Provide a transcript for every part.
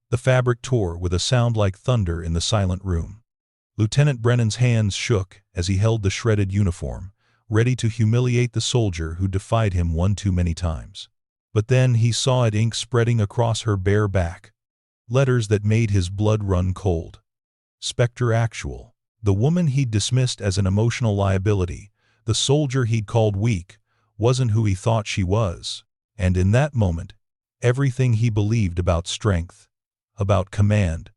The fabric tore with a sound like thunder in the silent room. Lieutenant Brennan's hands shook as he held the shredded uniform, ready to humiliate the soldier who defied him one too many times. But then he saw it, ink spreading across her bare back. Letters that made his blood run cold. SPECTRE ACTUAL. The woman he'd dismissed as an emotional liability, the soldier he'd called weak, wasn't who he thought she was. And in that moment, everything he believed about strength, about command,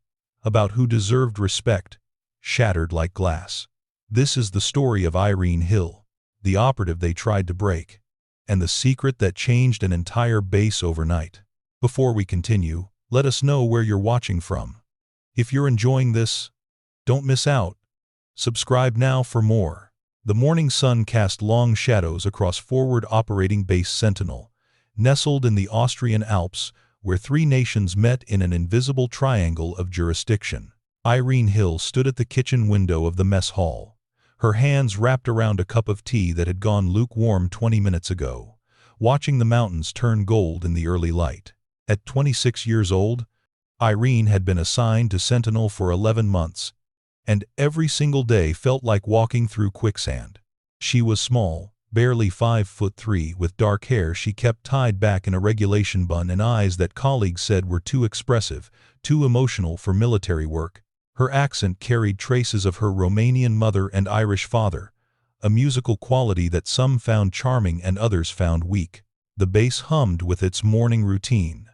about who deserved respect, shattered like glass. This is the story of Irene Hill, the operative they tried to break, and the secret that changed an entire base overnight. Before we continue, let us know where you're watching from. If you're enjoying this, don't miss out. Subscribe now for more. The morning sun cast long shadows across Forward Operating Base Sentinel, nestled in the Austrian Alps, where three nations met in an invisible triangle of jurisdiction. Irene Hill stood at the kitchen window of the mess hall, her hands wrapped around a cup of tea that had gone lukewarm 20 minutes ago, watching the mountains turn gold in the early light. At 26 years old, Irene had been assigned to Sentinel for 11 months, and every single day felt like walking through quicksand. She was small, barely 5'3", with dark hair she kept tied back in a regulation bun and eyes that colleagues said were too expressive, too emotional for military work. Her accent carried traces of her Romanian mother and Irish father, a musical quality that some found charming and others found weak. The base hummed with its morning routine.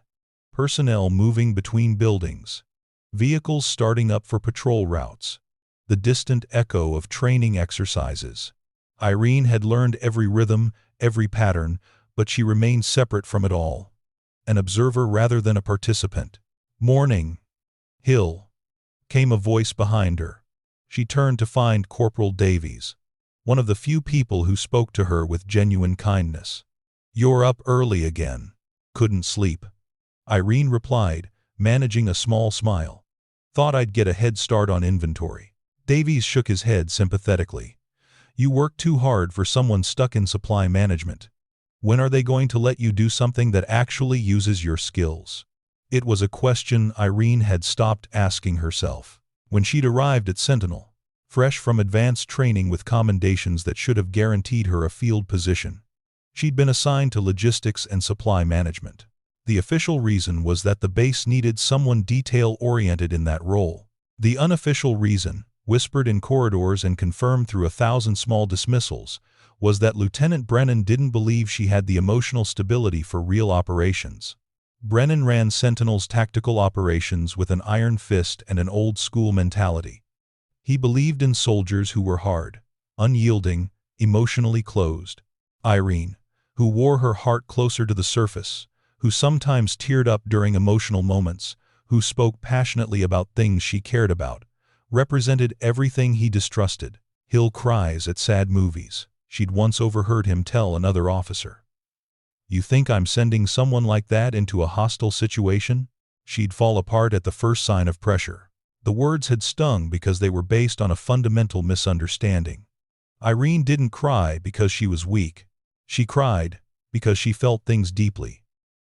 Personnel moving between buildings, vehicles starting up for patrol routes, the distant echo of training exercises. Irene had learned every rhythm, every pattern, but she remained separate from it all, an observer rather than a participant. "Morning, Hill," came a voice behind her. She turned to find Corporal Davies, one of the few people who spoke to her with genuine kindness. "You're up early again." "Couldn't sleep," Irene replied, managing a small smile. "Thought I'd get a head start on inventory." Davies shook his head sympathetically. "You work too hard for someone stuck in supply management. When are they going to let you do something that actually uses your skills?" It was a question Irene had stopped asking herself. When she'd arrived at Sentinel, fresh from advanced training with commendations that should have guaranteed her a field position, she'd been assigned to logistics and supply management. The official reason was that the base needed someone detail-oriented in that role. The unofficial reason, whispered in corridors and confirmed through 1,000 small dismissals, was that Lieutenant Brennan didn't believe she had the emotional stability for real operations. Brennan ran Sentinel's tactical operations with an iron fist and an old-school mentality. He believed in soldiers who were hard, unyielding, emotionally closed. Irene, who wore her heart closer to the surface, who sometimes teared up during emotional moments, who spoke passionately about things she cared about, represented everything he distrusted. "Hill cries at sad movies," she'd once overheard him tell another officer. "You think I'm sending someone like that into a hostile situation?" She'd fall apart at the first sign of pressure. The words had stung because they were based on a fundamental misunderstanding. Irene didn't cry because she was weak. She cried because she felt things deeply,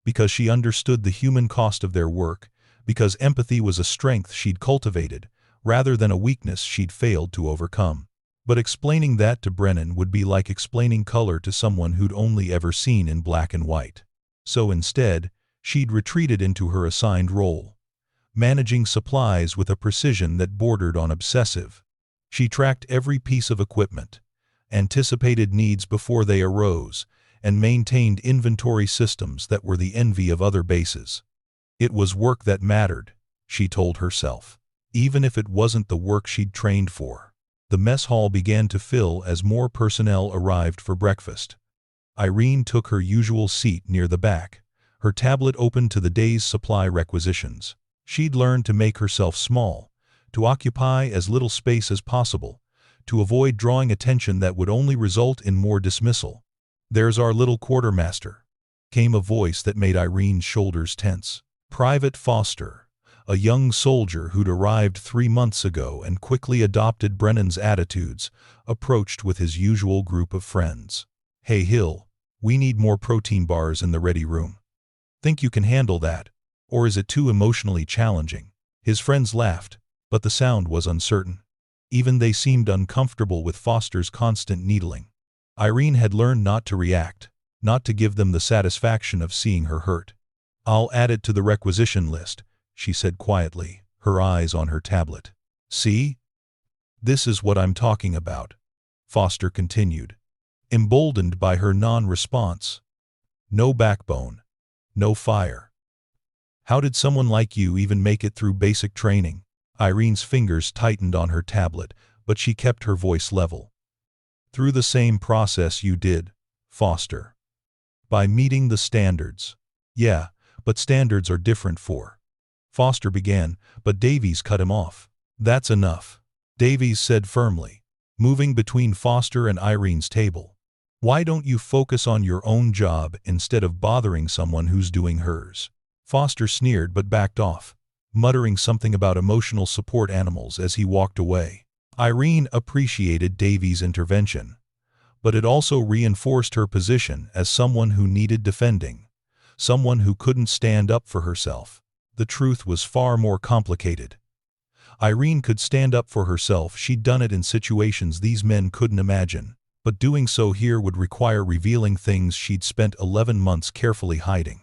because she understood the human cost of their work, because empathy was a strength she'd cultivated, rather than a weakness she'd failed to overcome. But explaining that to Brennan would be like explaining color to someone who'd only ever seen in black and white. So instead, she'd retreated into her assigned role, managing supplies with a precision that bordered on obsessive. She tracked every piece of equipment, anticipated needs before they arose, and maintained inventory systems that were the envy of other bases. It was work that mattered, she told herself, even if it wasn't the work she'd trained for. The mess hall began to fill as more personnel arrived for breakfast. Irene took her usual seat near the back, her tablet open to the day's supply requisitions. She'd learned to make herself small, to occupy as little space as possible, to avoid drawing attention that would only result in more dismissal. "There's our little quartermaster," came a voice that made Irene's shoulders tense. Private Foster, a young soldier who'd arrived 3 months ago and quickly adopted Brennan's attitudes, approached with his usual group of friends. "Hey Hill, we need more protein bars in the ready room. Think you can handle that?" Or is it too emotionally challenging? His friends laughed, but the sound was uncertain. Even they seemed uncomfortable with Foster's constant needling. Irene had learned not to react, not to give them the satisfaction of seeing her hurt. "I'll add it to the requisition list," she said quietly, her eyes on her tablet. "See? This is what I'm talking about," Foster continued, emboldened by her non-response. "No backbone. No fire. How did someone like you even make it through basic training?" Irene's fingers tightened on her tablet, but she kept her voice level. "Through the same process you did, Foster. By meeting the standards." "Yeah, but standards are different for—" Foster began, but Davies cut him off. "That's enough," Davies said firmly, moving between Foster and Irene's table. "Why don't you focus on your own job instead of bothering someone who's doing hers?" Foster sneered but backed off, muttering something about emotional support animals as he walked away. Irene appreciated Davies' intervention, but it also reinforced her position as someone who needed defending, someone who couldn't stand up for herself. The truth was far more complicated. Irene could stand up for herself. She'd done it in situations these men couldn't imagine, but doing so here would require revealing things she'd spent 11 months carefully hiding.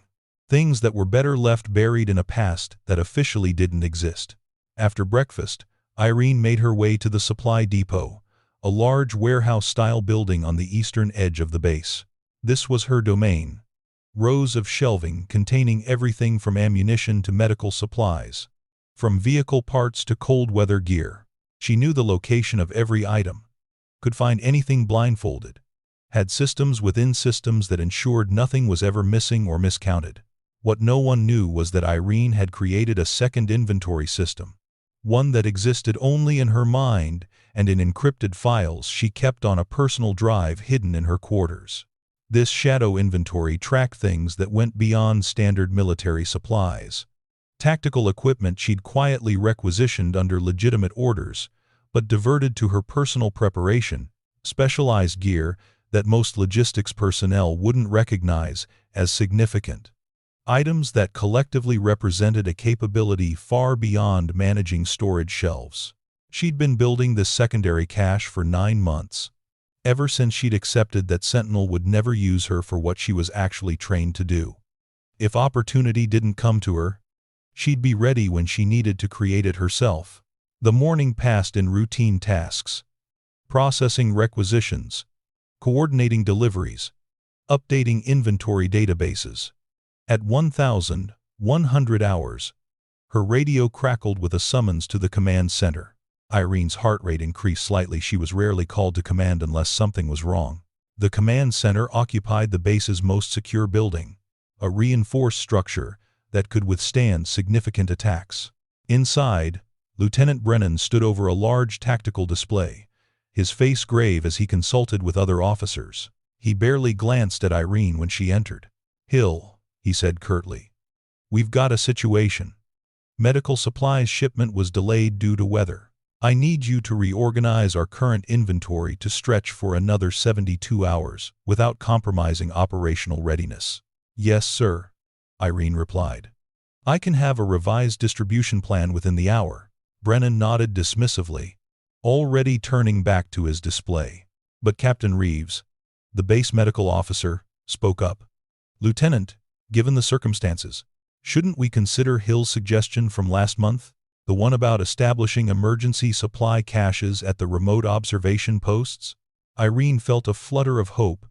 Things that were better left buried in a past that officially didn't exist. After breakfast, Irene made her way to the supply depot, a large warehouse-style building on the eastern edge of the base. This was her domain. Rows of shelving containing everything from ammunition to medical supplies, from vehicle parts to cold-weather gear. She knew the location of every item, could find anything blindfolded, had systems within systems that ensured nothing was ever missing or miscounted. What no one knew was that Irene had created a second inventory system, one that existed only in her mind and in encrypted files she kept on a personal drive hidden in her quarters. This shadow inventory tracked things that went beyond standard military supplies. Tactical equipment she'd quietly requisitioned under legitimate orders, but diverted to her personal preparation, specialized gear that most logistics personnel wouldn't recognize as significant. Items that collectively represented a capability far beyond managing storage shelves. She'd been building this secondary cache for 9 months, ever since she'd accepted that Sentinel would never use her for what she was actually trained to do. If opportunity didn't come to her, she'd be ready when she needed to create it herself. The morning passed in routine tasks, processing requisitions, coordinating deliveries, updating inventory databases. At 1,100 hours, her radio crackled with a summons to the command center. Irene's heart rate increased slightly. She was rarely called to command unless something was wrong. The command center occupied the base's most secure building, a reinforced structure that could withstand significant attacks. Inside, Lieutenant Brennan stood over a large tactical display, his face grave as he consulted with other officers. He barely glanced at Irene when she entered. "Hill," he said curtly, "we've got a situation. Medical supplies shipment was delayed due to weather. I need you to reorganize our current inventory to stretch for another 72 hours without compromising operational readiness." "Yes, sir," Irene replied. "I can have a revised distribution plan within the hour." Brennan nodded dismissively, already turning back to his display. But Captain Reeves, the base medical officer, spoke up. "Lieutenant, given the circumstances, shouldn't we consider Hill's suggestion from last month, the one about establishing emergency supply caches at the remote observation posts?" Irene felt a flutter of hope.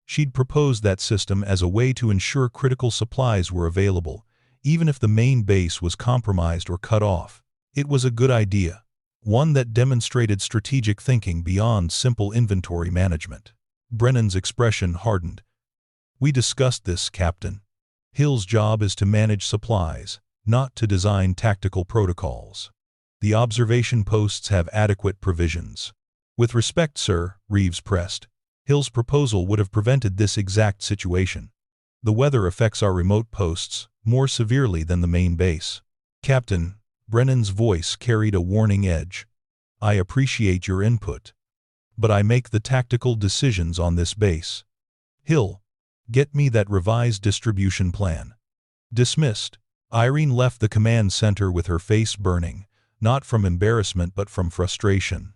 She'd proposed that system as a way to ensure critical supplies were available, even if the main base was compromised or cut off. It was a good idea, one that demonstrated strategic thinking beyond simple inventory management. Brennan's expression hardened. "We discussed this, Captain. Hill's job is to manage supplies, not to design tactical protocols. The observation posts have adequate provisions." "With respect, sir," Reeves pressed, "Hill's proposal would have prevented this exact situation. The weather affects our remote posts more severely than the main base." "Captain," Brennan's voice carried a warning edge, "I appreciate your input, but I make the tactical decisions on this base. Hill, get me that revised distribution plan." "Dismissed," Irene left the command center with her face burning, not from embarrassment but from frustration.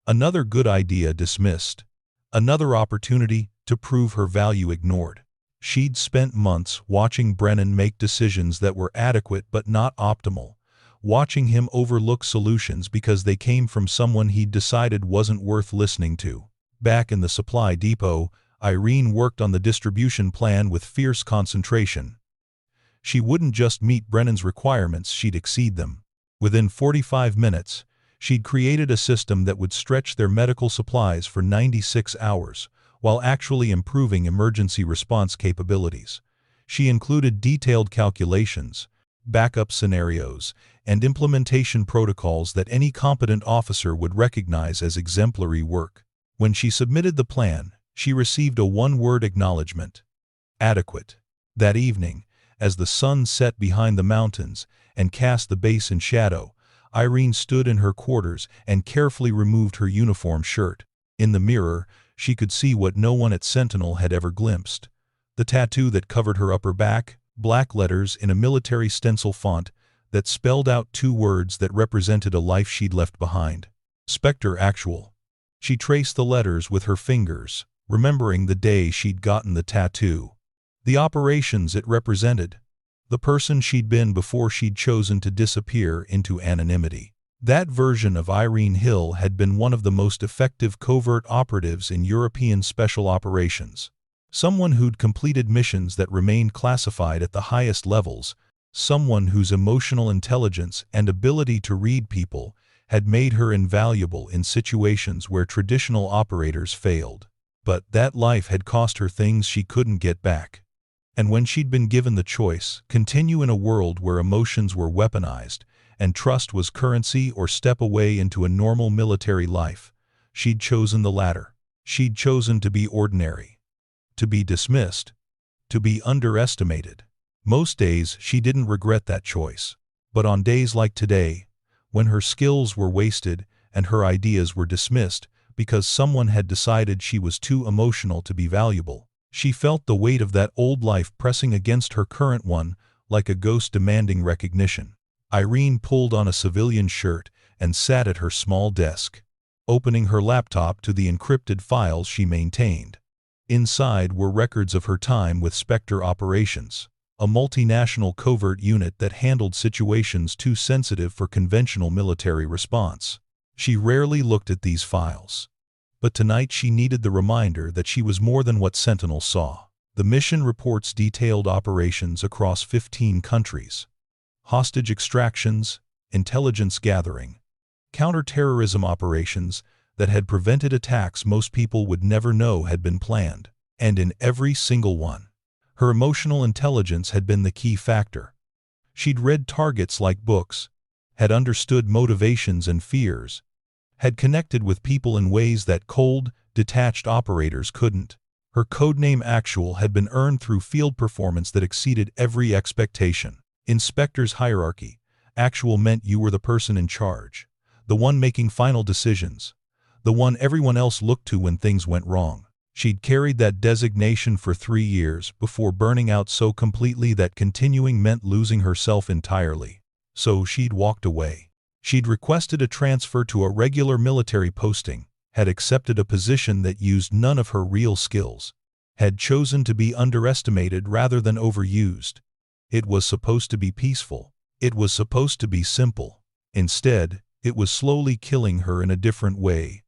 Another good idea dismissed. Another opportunity to prove her value ignored. She'd spent months watching Brennan make decisions that were adequate but not optimal, watching him overlook solutions because they came from someone he'd decided wasn't worth listening to. Back in the supply depot, Irene worked on the distribution plan with fierce concentration. She wouldn't just meet Brennan's requirements, she'd exceed them. Within 45 minutes, she'd created a system that would stretch their medical supplies for 96 hours, while actually improving emergency response capabilities. She included detailed calculations, backup scenarios, and implementation protocols that any competent officer would recognize as exemplary work. When she submitted the plan, she received a one-word acknowledgement: adequate. That evening, as the sun set behind the mountains and cast the base in shadow, Irene stood in her quarters and carefully removed her uniform shirt. In the mirror, she could see what no one at Sentinel had ever glimpsed: the tattoo that covered her upper back, black letters in a military stencil font that spelled out two words that represented a life she'd left behind: SPECTRE ACTUAL. She traced the letters with her fingers, remembering the day she'd gotten the tattoo, the operations it represented, the person she'd been before she'd chosen to disappear into anonymity. That version of Irene Hill had been one of the most effective covert operatives in European special operations. Someone who'd completed missions that remained classified at the highest levels, someone whose emotional intelligence and ability to read people had made her invaluable in situations where traditional operators failed. But that life had cost her things she couldn't get back. And when she'd been given the choice, continue in a world where emotions were weaponized and trust was currency, or step away into a normal military life, she'd chosen the latter. She'd chosen to be ordinary, to be dismissed, to be underestimated. Most days she didn't regret that choice. But on days like today, when her skills were wasted and her ideas were dismissed because someone had decided she was too emotional to be valuable, she felt the weight of that old life pressing against her current one like a ghost demanding recognition. Irene pulled on a civilian shirt and sat at her small desk, opening her laptop to the encrypted files she maintained. Inside were records of her time with SPECTRE Operations, a multinational covert unit that handled situations too sensitive for conventional military response. She rarely looked at these files. But tonight she needed the reminder that she was more than what Sentinel saw. The mission reports detailed operations across 15 countries. Hostage extractions, intelligence gathering, counter-terrorism operations that had prevented attacks most people would never know had been planned. And in every single one, her emotional intelligence had been the key factor. She'd read targets like books, had understood motivations and fears, had connected with people in ways that cold, detached operators couldn't. Her codename Actual had been earned through field performance that exceeded every expectation. In Spectre's hierarchy, Actual meant you were the person in charge, the one making final decisions, the one everyone else looked to when things went wrong. She'd carried that designation for 3 years before burning out so completely that continuing meant losing herself entirely. So she'd walked away. She'd requested a transfer to a regular military posting, had accepted a position that used none of her real skills, had chosen to be underestimated rather than overused. It was supposed to be peaceful. It was supposed to be simple. Instead, it was slowly killing her in a different way.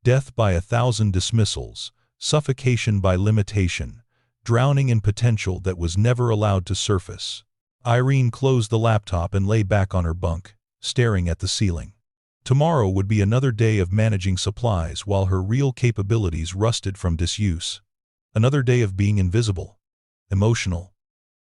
Death by 1,000 dismissals, suffocation by limitation, drowning in potential that was never allowed to surface. Irene closed the laptop and lay back on her bunk, staring at the ceiling. Tomorrow would be another day of managing supplies while her real capabilities rusted from disuse. Another day of being invisible, emotional,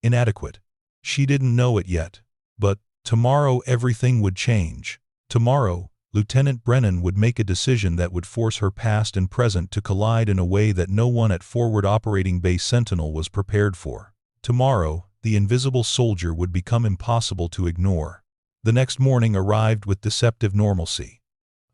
inadequate. She didn't know it yet, but tomorrow everything would change. Tomorrow, Lieutenant Brennan would make a decision that would force her past and present to collide in a way that no one at Forward Operating Base Sentinel was prepared for. Tomorrow, the invisible soldier would become impossible to ignore. The next morning arrived with deceptive normalcy.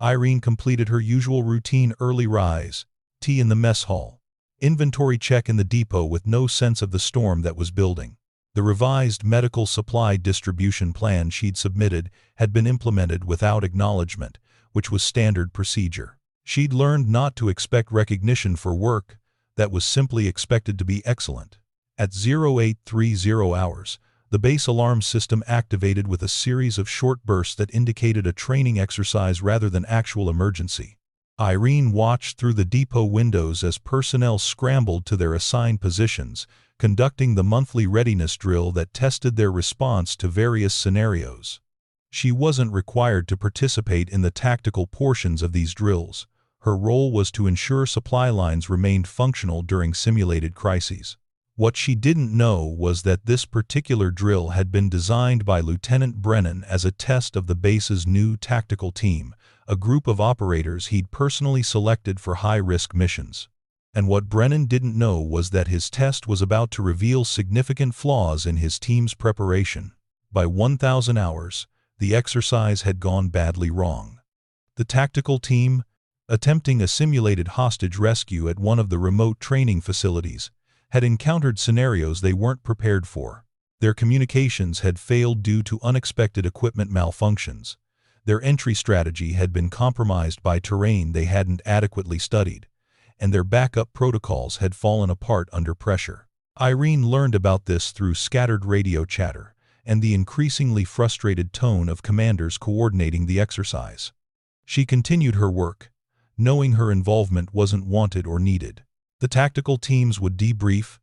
Irene completed her usual routine: early rise, tea in the mess hall, inventory check in the depot with no sense of the storm that was building. The revised medical supply distribution plan she'd submitted had been implemented without acknowledgement, which was standard procedure. She'd learned not to expect recognition for work that was simply expected to be excellent. At 0830 hours, the base alarm system activated with a series of short bursts that indicated a training exercise rather than actual emergency. Irene watched through the depot windows as personnel scrambled to their assigned positions, conducting the monthly readiness drill that tested their response to various scenarios. She wasn't required to participate in the tactical portions of these drills. Her role was to ensure supply lines remained functional during simulated crises. What she didn't know was that this particular drill had been designed by Lieutenant Brennan as a test of the base's new tactical team, a group of operators he'd personally selected for high-risk missions. And what Brennan didn't know was that his test was about to reveal significant flaws in his team's preparation. By 1,000 hours, the exercise had gone badly wrong. The tactical team, attempting a simulated hostage rescue at one of the remote training facilities, had encountered scenarios they weren't prepared for. Their communications had failed due to unexpected equipment malfunctions. Their entry strategy had been compromised by terrain they hadn't adequately studied, and their backup protocols had fallen apart under pressure. Irene learned about this through scattered radio chatter and the increasingly frustrated tone of commanders coordinating the exercise. She continued her work, knowing her involvement wasn't wanted or needed. The tactical teams would debrief,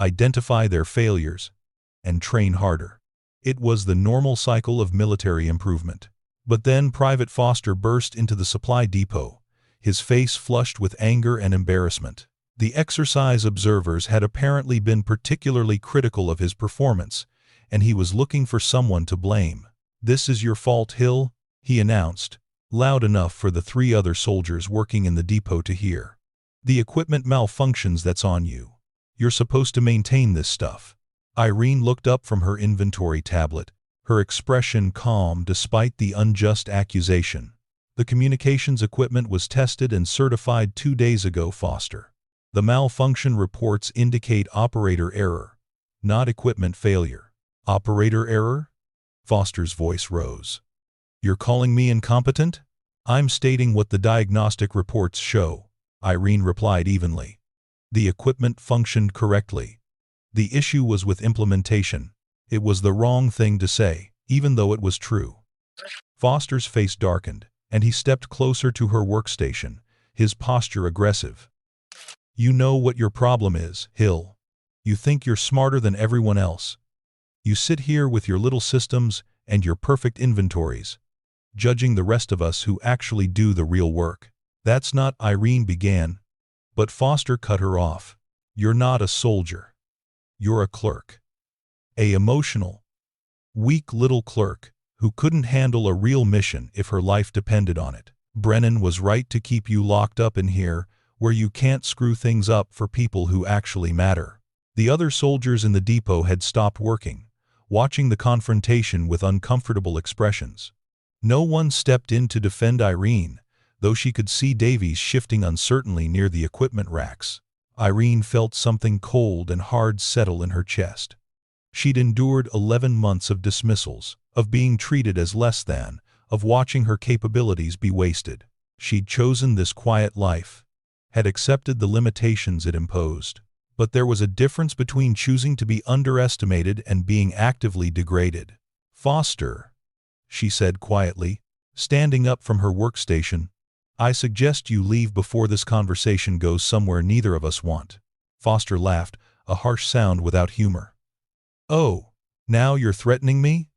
identify their failures, and train harder. It was the normal cycle of military improvement. But then Private Foster burst into the supply depot, his face flushed with anger and embarrassment. The exercise observers had apparently been particularly critical of his performance, and he was looking for someone to blame. "This is your fault, Hill," he announced, loud enough for the 3 other soldiers working in the depot to hear. "The equipment malfunctions, that's on you. You're supposed to maintain this stuff." Irene looked up from her inventory tablet, her expression calm despite the unjust accusation. "The communications equipment was tested and certified 2 days ago, Foster. The malfunction reports indicate operator error, not equipment failure." "Operator error?" Foster's voice rose. "You're calling me incompetent?" "I'm stating what the diagnostic reports show," Irene replied evenly. "The equipment functioned correctly. The issue was with implementation." It was the wrong thing to say, even though it was true. Foster's face darkened, and he stepped closer to her workstation, his posture aggressive. "You know what your problem is, Hill. You think you're smarter than everyone else. You sit here with your little systems and your perfect inventories, judging the rest of us who actually do the real work." "That's not," Irene began, but Foster cut her off. "You're not a soldier. You're a clerk. A emotional, weak little clerk who couldn't handle a real mission if her life depended on it. Brennan was right to keep you locked up in here where you can't screw things up for people who actually matter." The other soldiers in the depot had stopped working, watching the confrontation with uncomfortable expressions. No one stepped in to defend Irene, though she could see Davies shifting uncertainly near the equipment racks. Irene felt something cold and hard settle in her chest. She'd endured 11 months of dismissals, of being treated as less than, of watching her capabilities be wasted. She'd chosen this quiet life, had accepted the limitations it imposed. But there was a difference between choosing to be underestimated and being actively degraded. "Foster," she said quietly, standing up from her workstation, "I suggest you leave before this conversation goes somewhere neither of us want." Foster laughed, a harsh sound without humor. "Oh, now you're threatening me?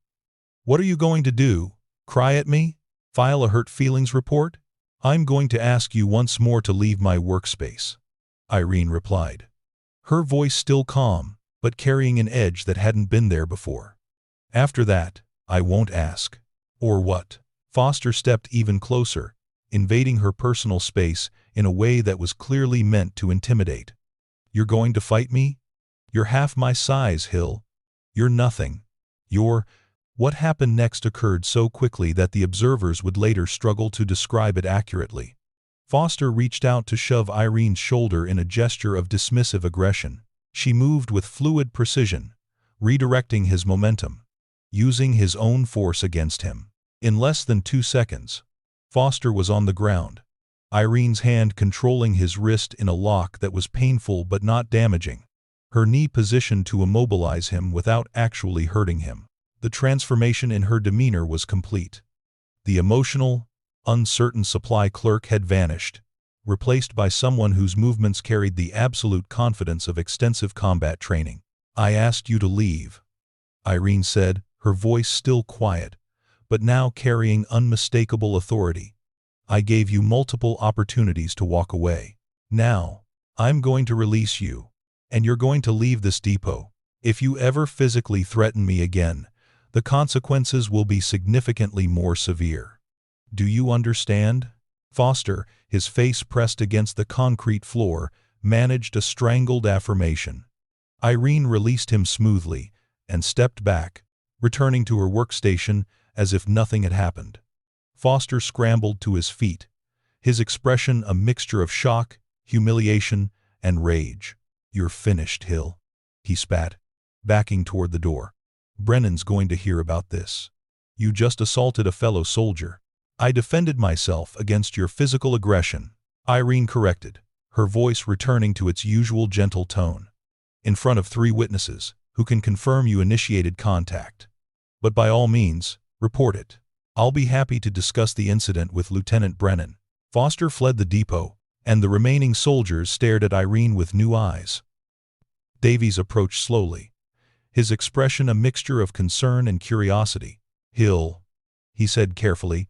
What are you going to do? Cry at me? File a hurt feelings report?" "I'm going to ask you once more to leave my workspace," Irene replied. Her voice still calm, but carrying an edge that hadn't been there before. "After that, I won't ask." "Or what?" Foster stepped even closer, invading her personal space in a way that was clearly meant to intimidate. "You're going to fight me? You're half my size, Hill. You're nothing. You're—" What happened next occurred so quickly that the observers would later struggle to describe it accurately. Foster reached out to shove Irene's shoulder in a gesture of dismissive aggression. She moved with fluid precision, redirecting his momentum, using his own force against him. In less than 2 seconds, Foster was on the ground, Irene's hand controlling his wrist in a lock that was painful but not damaging, her knee positioned to immobilize him without actually hurting him. The transformation in her demeanor was complete. The emotional, uncertain supply clerk had vanished, replaced by someone whose movements carried the absolute confidence of extensive combat training. "I asked you to leave," Irene said, her voice still quiet, but now carrying unmistakable authority. "I gave you multiple opportunities to walk away. Now, I'm going to release you, and you're going to leave this depot. If you ever physically threaten me again, the consequences will be significantly more severe. Do you understand?" Foster, his face pressed against the concrete floor, managed a strangled affirmation. Irene released him smoothly and stepped back, returning to her workstation as if nothing had happened. Foster scrambled to his feet, his expression a mixture of shock, humiliation, and rage. "You're finished, Hill," he spat, backing toward the door. "Brennan's going to hear about this. You just assaulted a fellow soldier." "I defended myself against your physical aggression," Irene corrected, her voice returning to its usual gentle tone. "In front of 3 witnesses, who can confirm you initiated contact. But by all means, report it. I'll be happy to discuss the incident with Lieutenant Brennan." Foster fled the depot, and the remaining soldiers stared at Irene with new eyes. Davies approached slowly, his expression a mixture of concern and curiosity. "Hill," he said carefully,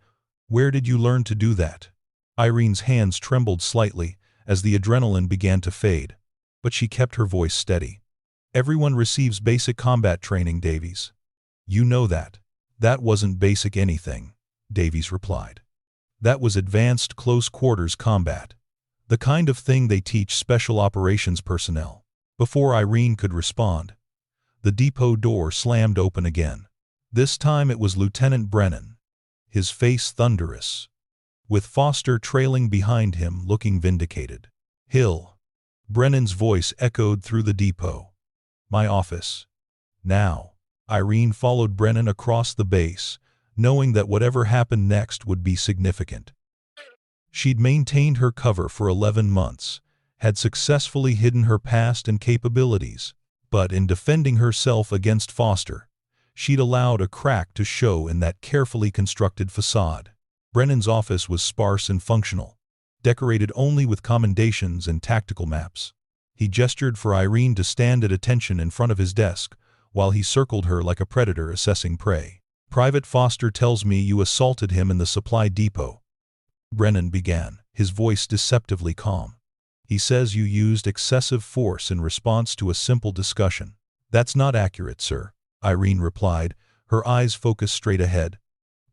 "where did you learn to do that?" Irene's hands trembled slightly as the adrenaline began to fade, but she kept her voice steady. "Everyone receives basic combat training, Davies. You know that." "That wasn't basic anything," Davies replied. "That was advanced close-quarters combat, the kind of thing they teach special operations personnel." Before Irene could respond, the depot door slammed open again. This time it was Lieutenant Brennan, his face thunderous, with Foster trailing behind him looking vindicated. "Hill." Brennan's voice echoed through the depot. "My office. Now." Irene followed Brennan across the base, knowing that whatever happened next would be significant. She'd maintained her cover for 11 months, had successfully hidden her past and capabilities, but in defending herself against Foster, she'd allowed a crack to show in that carefully constructed facade. Brennan's office was sparse and functional, decorated only with commendations and tactical maps. He gestured for Irene to stand at attention in front of his desk, while he circled her like a predator assessing prey. "Private Foster tells me you assaulted him in the supply depot," Brennan began, his voice deceptively calm. "He says you used excessive force in response to a simple discussion." "That's not accurate, sir," Irene replied, her eyes focused straight ahead.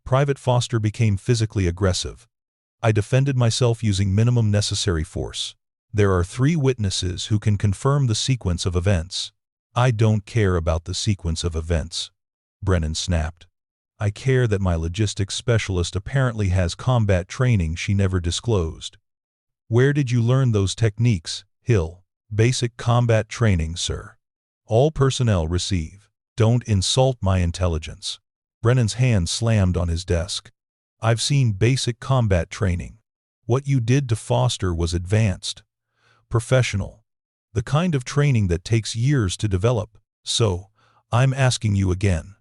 "Private Foster became physically aggressive. I defended myself using minimum necessary force. There are 3 witnesses who can confirm the sequence of events." "I don't care about the sequence of events," Brennan snapped. "I care that my logistics specialist apparently has combat training she never disclosed." "Where did you learn those techniques, Hill?" "Basic combat training, sir. All personnel receive." "Don't insult my intelligence." Brennan's hand slammed on his desk. "I've seen basic combat training. What you did to Foster was advanced, professional, the kind of training that takes years to develop. So, I'm asking you again,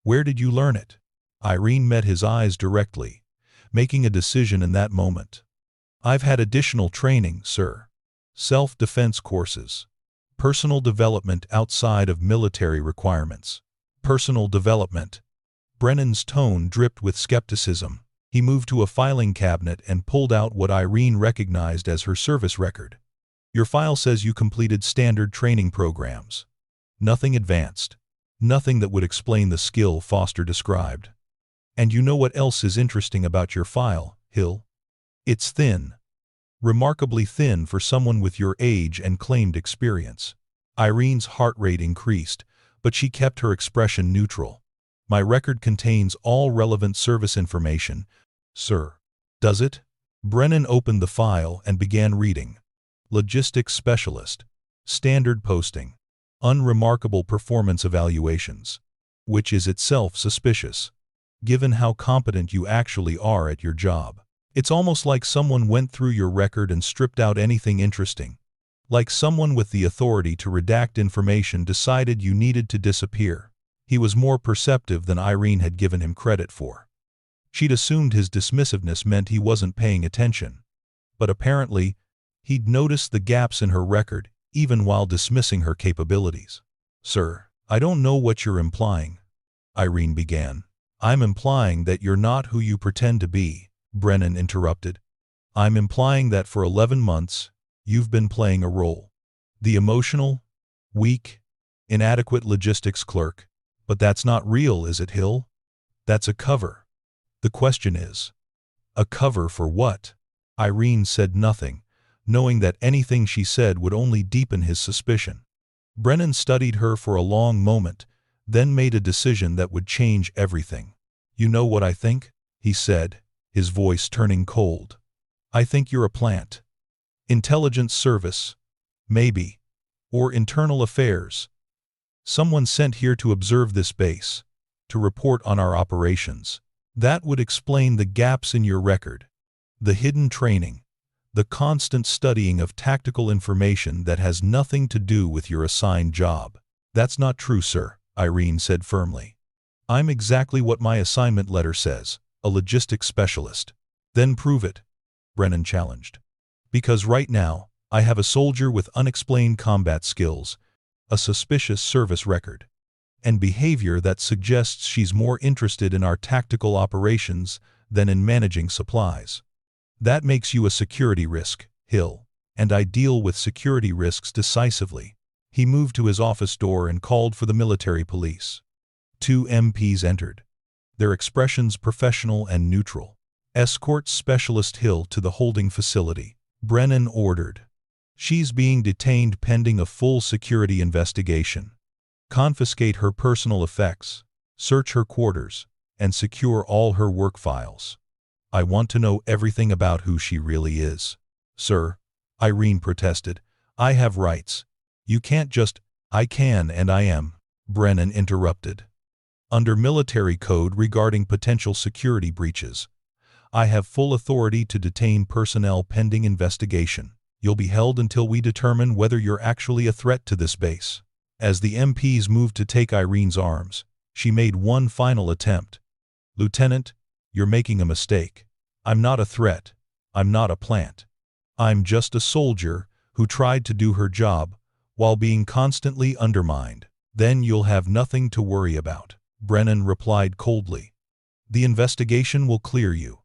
where did you learn it?" Irene met his eyes directly, making a decision in that moment. "I've had additional training, sir. Self-defense courses. Personal development outside of military requirements." "Personal development." Brennan's tone dripped with skepticism. He moved to a filing cabinet and pulled out what Irene recognized as her service record. "Your file says you completed standard training programs. Nothing advanced. Nothing that would explain the skill Foster described. And you know what else is interesting about your file, Hill? It's thin. Remarkably thin for someone with your age and claimed experience." Irene's heart rate increased, but she kept her expression neutral. "My record contains all relevant service information, sir." "Does it?" Brennan opened the file and began reading. "Logistics specialist. Standard posting. unremarkable performance evaluations, which is itself suspicious, given how competent you actually are at your job. It's almost like someone went through your record and stripped out anything interesting. Like someone with the authority to redact information decided you needed to disappear. He was more perceptive than Irene had given him credit for. She'd assumed his dismissiveness meant he wasn't paying attention. But apparently, he'd noticed the gaps in her record, even while dismissing her capabilities. "Sir, I don't know what you're implying," Irene began. "I'm implying that you're not who you pretend to be," Brennan interrupted. "I'm implying that for 11 months, you've been playing a role. The emotional, weak, inadequate logistics clerk. But that's not real, is it, Hill? That's a cover. The question is, a cover for what?" Irene said nothing, knowing that anything she said would only deepen his suspicion. Brennan studied her for a long moment, then made a decision that would change everything. "You know what I think?" he said, his voice turning cold. "I think you're a plant. Intelligence service, maybe, or internal affairs. Someone sent here to observe this base, to report on our operations. That would explain the gaps in your record, the hidden training, the constant studying of tactical information that has nothing to do with your assigned job." "That's not true, sir," Irene said firmly. "I'm exactly what my assignment letter says, a logistics specialist." "Then prove it," Brennan challenged. "Because right now, I have a soldier with unexplained combat skills, a suspicious service record, and behavior that suggests she's more interested in our tactical operations than in managing supplies. That makes you a security risk, Hill, and I deal with security risks decisively." He moved to his office door and called for the military police. 2 MPs entered, their expressions professional and neutral. "Escort Specialist Hill to the holding facility," Brennan ordered. "She's being detained pending a full security investigation. Confiscate her personal effects, search her quarters, and secure all her work files. I want to know everything about who she really is." "Sir," Irene protested, "I have rights. You can't just—" "I can and I am," Brennan interrupted. "Under military code regarding potential security breaches, I have full authority to detain personnel pending investigation. You'll be held until we determine whether you're actually a threat to this base." As the MPs moved to take Irene's arms, she made one final attempt. "Lieutenant, you're making a mistake. I'm not a threat. I'm not a plant. I'm just a soldier who tried to do her job while being constantly undermined." "Then you'll have nothing to worry about," Brennan replied coldly. "The investigation will clear you,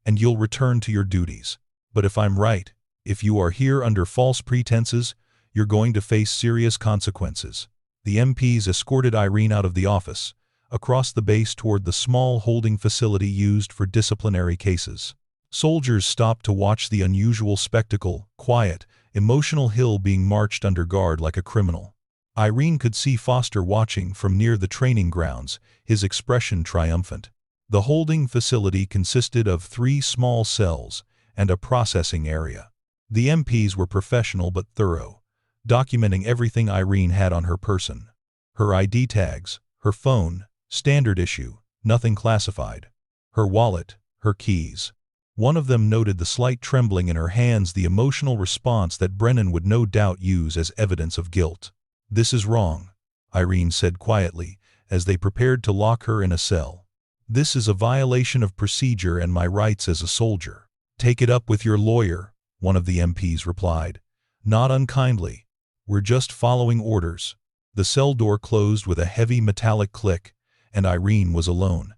and you'll return to your duties. But if I'm right, if you are here under false pretenses, you're going to face serious consequences." The MPs escorted Irene out of the office, across the base toward the small holding facility used for disciplinary cases. Soldiers stopped to watch the unusual spectacle, quiet, emotional Hill being marched under guard like a criminal. Irene could see Foster watching from near the training grounds, his expression triumphant. The holding facility consisted of 3 small cells and a processing area. The MPs were professional but thorough, documenting everything Irene had on her person. Her ID tags, her phone, standard issue, nothing classified. Her wallet, her keys. One of them noted the slight trembling in her hands, the emotional response that Brennan would no doubt use as evidence of guilt. "This is wrong," Irene said quietly, as they prepared to lock her in a cell. "This is a violation of procedure and my rights as a soldier." "Take it up with your lawyer," one of the MPs replied, not unkindly. "We're just following orders." The cell door closed with a heavy metallic click, and Irene was alone.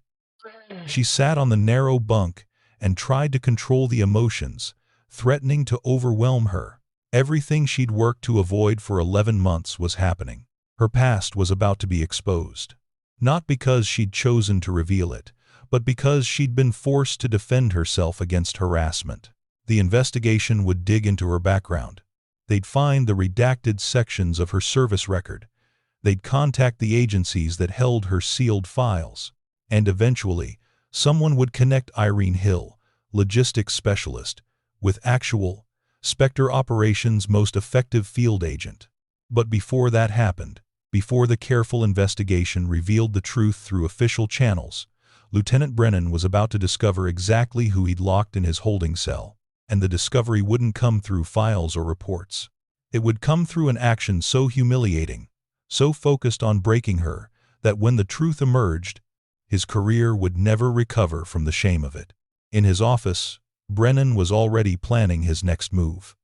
She sat on the narrow bunk and tried to control the emotions, threatening to overwhelm her. Everything she'd worked to avoid for 11 months was happening. Her past was about to be exposed. Not because she'd chosen to reveal it, but because she'd been forced to defend herself against harassment. The investigation would dig into her background. They'd find the redacted sections of her service record. They'd contact the agencies that held her sealed files. And eventually, someone would connect Irene Hill, logistics specialist, with actual SPECTRE Operations' most effective field agent. But before that happened, Before the careful investigation revealed the truth through official channels, Lieutenant Brennan was about to discover exactly who he'd locked in his holding cell, and the discovery wouldn't come through files or reports. It would come through an action so humiliating, so focused on breaking her, that when the truth emerged, his career would never recover from the shame of it. In his office, Brennan was already planning his next move.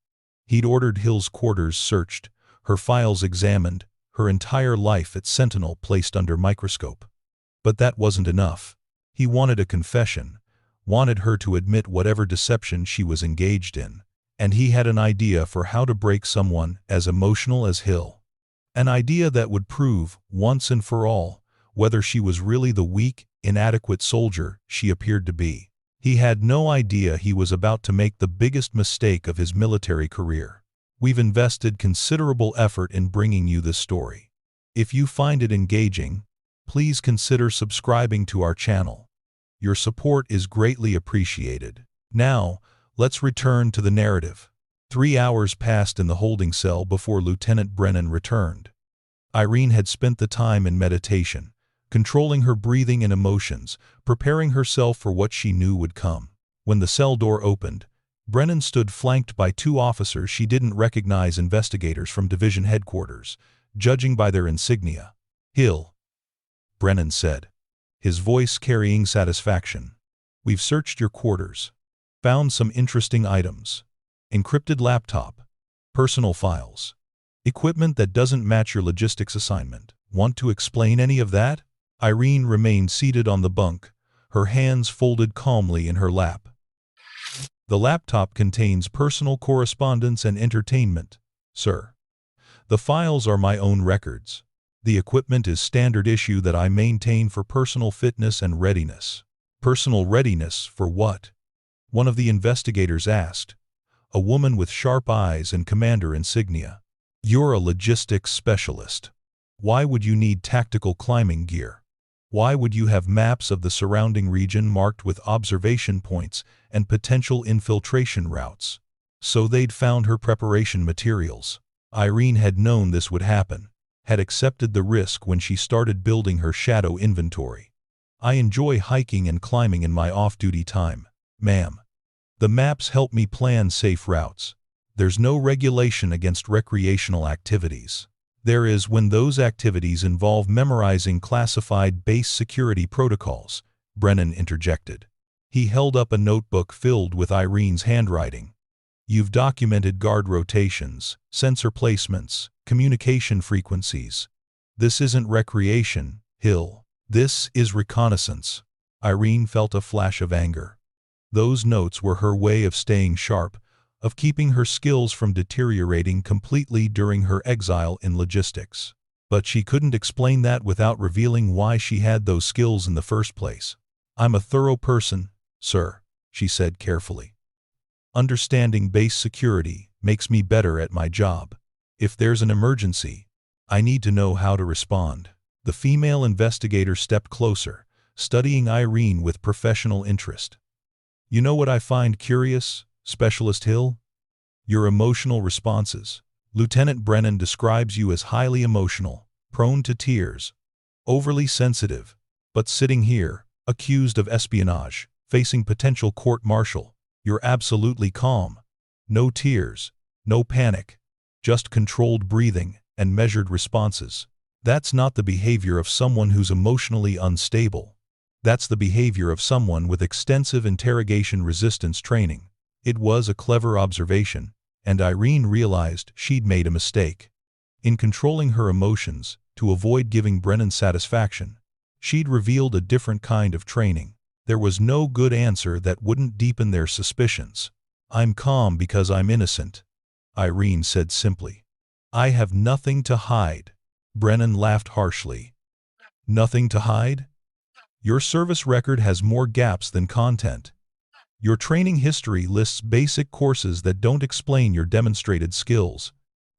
He'd ordered Hill's quarters searched, her files examined, her entire life at Sentinel placed under microscope. But that wasn't enough. He wanted a confession, wanted her to admit whatever deception she was engaged in, and he had an idea for how to break someone as emotional as Hill. An idea that would prove, once and for all, whether she was really the weak, inadequate soldier she appeared to be. He had no idea he was about to make the biggest mistake of his military career. We've invested considerable effort in bringing you this story. If you find it engaging, please consider subscribing to our channel. Your support is greatly appreciated. Now, let's return to the narrative. 3 hours passed in the holding cell before Lieutenant Brennan returned. Irene had spent the time in meditation, controlling her breathing and emotions, preparing herself for what she knew would come. When the cell door opened, Brennan stood flanked by 2 officers she didn't recognize, investigators from division headquarters, judging by their insignia. "Hill," Brennan said, his voice carrying satisfaction. "We've searched your quarters. Found some interesting items. Encrypted laptop, personal files, equipment that doesn't match your logistics assignment. Want to explain any of that?" Irene remained seated on the bunk, her hands folded calmly in her lap. "The laptop contains personal correspondence and entertainment, sir. The files are my own records. The equipment is standard issue that I maintain for personal fitness and readiness." "Personal readiness for what?" one of the investigators asked, a woman with sharp eyes and commander insignia. "You're a logistics specialist. Why would you need tactical climbing gear? Why would you have maps of the surrounding region marked with observation points and potential infiltration routes?" So they'd found her preparation materials. Irene had known this would happen, had accepted the risk when she started building her shadow inventory. "I enjoy hiking and climbing in my off-duty time, ma'am. The maps help me plan safe routes. There's no regulation against recreational activities. There is when those activities involve memorizing classified base security protocols," Brennan interjected. He held up a notebook filled with Irene's handwriting. "You've documented guard rotations, sensor placements, communication frequencies. This isn't recreation, Hill. This is reconnaissance." Irene felt a flash of anger. Those notes were her way of staying sharp, of keeping her skills from deteriorating completely during her exile in logistics. But she couldn't explain that without revealing why she had those skills in the first place. "I'm a thorough person, sir," she said carefully. "Understanding base security makes me better at my job. If there's an emergency, I need to know how to respond." The female investigator stepped closer, studying Irene with professional interest. "You know what I find curious, Specialist Hill? Your emotional responses. Lieutenant Brennan describes you as highly emotional, prone to tears, overly sensitive, but sitting here, accused of espionage, facing potential court-martial, you're absolutely calm. No tears, no panic, just controlled breathing and measured responses. That's not the behavior of someone who's emotionally unstable. That's the behavior of someone with extensive interrogation resistance training." It was a clever observation, and Irene realized she'd made a mistake. In controlling her emotions, to avoid giving Brennan satisfaction, she'd revealed a different kind of training. There was no good answer that wouldn't deepen their suspicions. "I'm calm because I'm innocent," Irene said simply. "I have nothing to hide." Brennan laughed harshly. "Nothing to hide? Your service record has more gaps than content. Your training history lists basic courses that don't explain your demonstrated skills.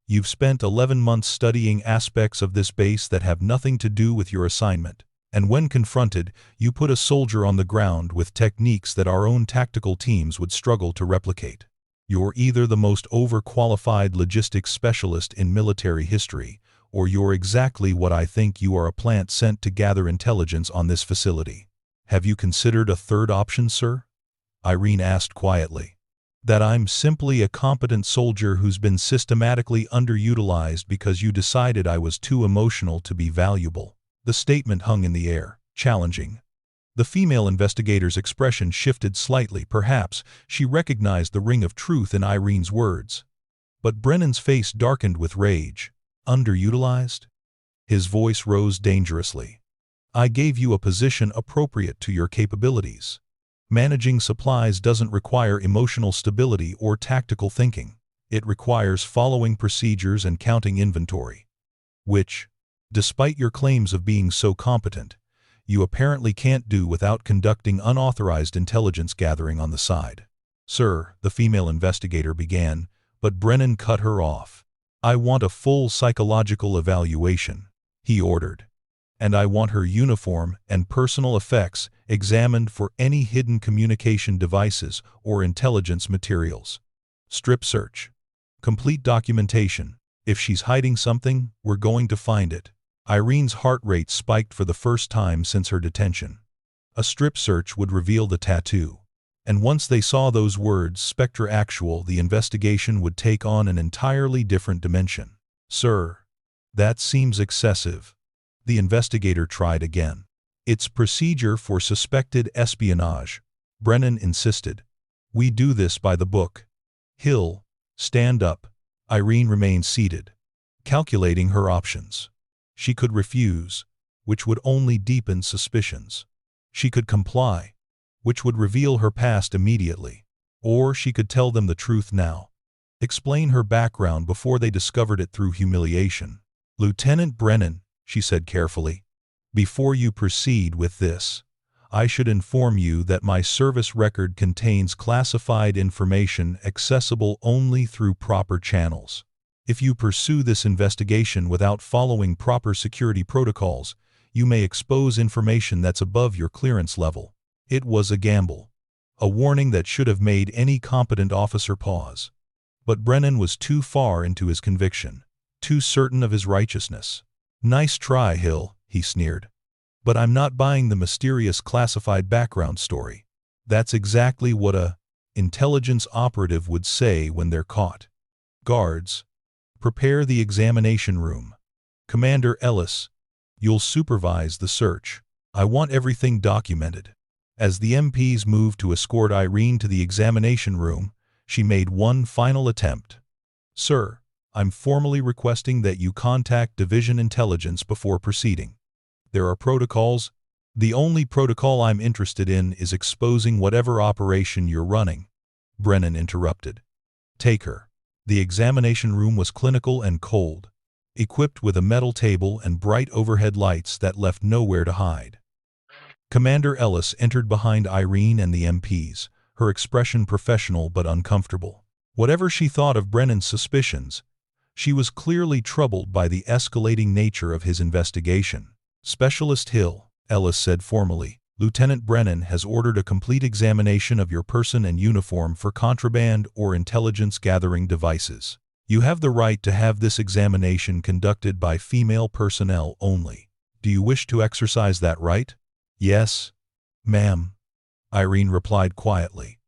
You've spent 11 months studying aspects of this base that have nothing to do with your assignment, and when confronted, you put a soldier on the ground with techniques that our own tactical teams would struggle to replicate. You're either the most overqualified logistics specialist in military history, or you're exactly what I think you are, a plant sent to gather intelligence on this facility. Have you considered a third option, sir? Irene asked quietly. That I'm simply a competent soldier who's been systematically underutilized because you decided I was too emotional to be valuable. The statement hung in the air, challenging. The female investigator's expression shifted slightly. Perhaps she recognized the ring of truth in Irene's words. But Brennan's face darkened with rage. Underutilized? His voice rose dangerously. I gave you a position appropriate to your capabilities. Managing supplies doesn't require emotional stability or tactical thinking. It requires following procedures and counting inventory. Which, despite your claims of being so competent, you apparently can't do without conducting unauthorized intelligence gathering on the side. Sir, the female investigator began, but Brennan cut her off. I want a full psychological evaluation, he ordered. And I want her uniform and personal effects examined for any hidden communication devices or intelligence materials. Strip search. Complete documentation. If she's hiding something, we're going to find it. Irene's heart rate spiked for the first time since her detention. A strip search would reveal the tattoo. And once they saw those words, SPECTRE ACTUAL, the investigation would take on an entirely different dimension. Sir, that seems excessive. The investigator tried again. It's procedure for suspected espionage, Brennan insisted. We do this by the book. Hill, stand up. Irene remained seated, calculating her options. She could refuse, which would only deepen suspicions. She could comply, which would reveal her past immediately. Or she could tell them the truth now. Explain her background before they discovered it through humiliation. Lieutenant Brennan, she said carefully, before you proceed with this, I should inform you that my service record contains classified information accessible only through proper channels. If you pursue this investigation without following proper security protocols, you may expose information that's above your clearance level. It was a gamble, a warning that should have made any competent officer pause. But Brennan was too far into his conviction, too certain of his righteousness. Nice try, Hill, he sneered. But I'm not buying the mysterious classified background story. That's exactly what a intelligence operative would say when they're caught. Guards, prepare the examination room. Commander Ellis, you'll supervise the search. I want everything documented. As the MPs moved to escort Irene to the examination room, she made one final attempt. Sir, I'm formally requesting that you contact Division Intelligence before proceeding. There are protocols. The only protocol I'm interested in is exposing whatever operation you're running. Brennan interrupted. Take her. The examination room was clinical and cold, equipped with a metal table and bright overhead lights that left nowhere to hide. Commander Ellis entered behind Irene and the MPs, her expression professional but uncomfortable. Whatever she thought of Brennan's suspicions, she was clearly troubled by the escalating nature of his investigation. Specialist Hill, Ellis said formally, Lieutenant Brennan has ordered a complete examination of your person and uniform for contraband or intelligence-gathering devices. You have the right to have this examination conducted by female personnel only. Do you wish to exercise that right? Yes, ma'am, Irene replied quietly.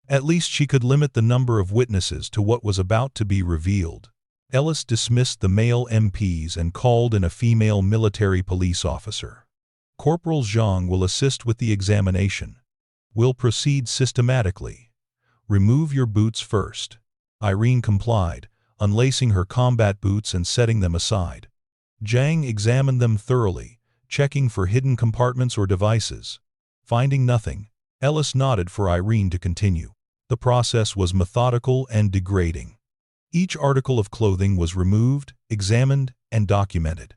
At least she could limit the number of witnesses to what was about to be revealed. Ellis dismissed the male MPs and called in a female military police officer. Corporal Zhang will assist with the examination. We'll proceed systematically. Remove your boots first. Irene complied, unlacing her combat boots and setting them aside. Zhang examined them thoroughly, checking for hidden compartments or devices. Finding nothing, Ellis nodded for Irene to continue. The process was methodical and degrading. Each article of clothing was removed, examined, and documented.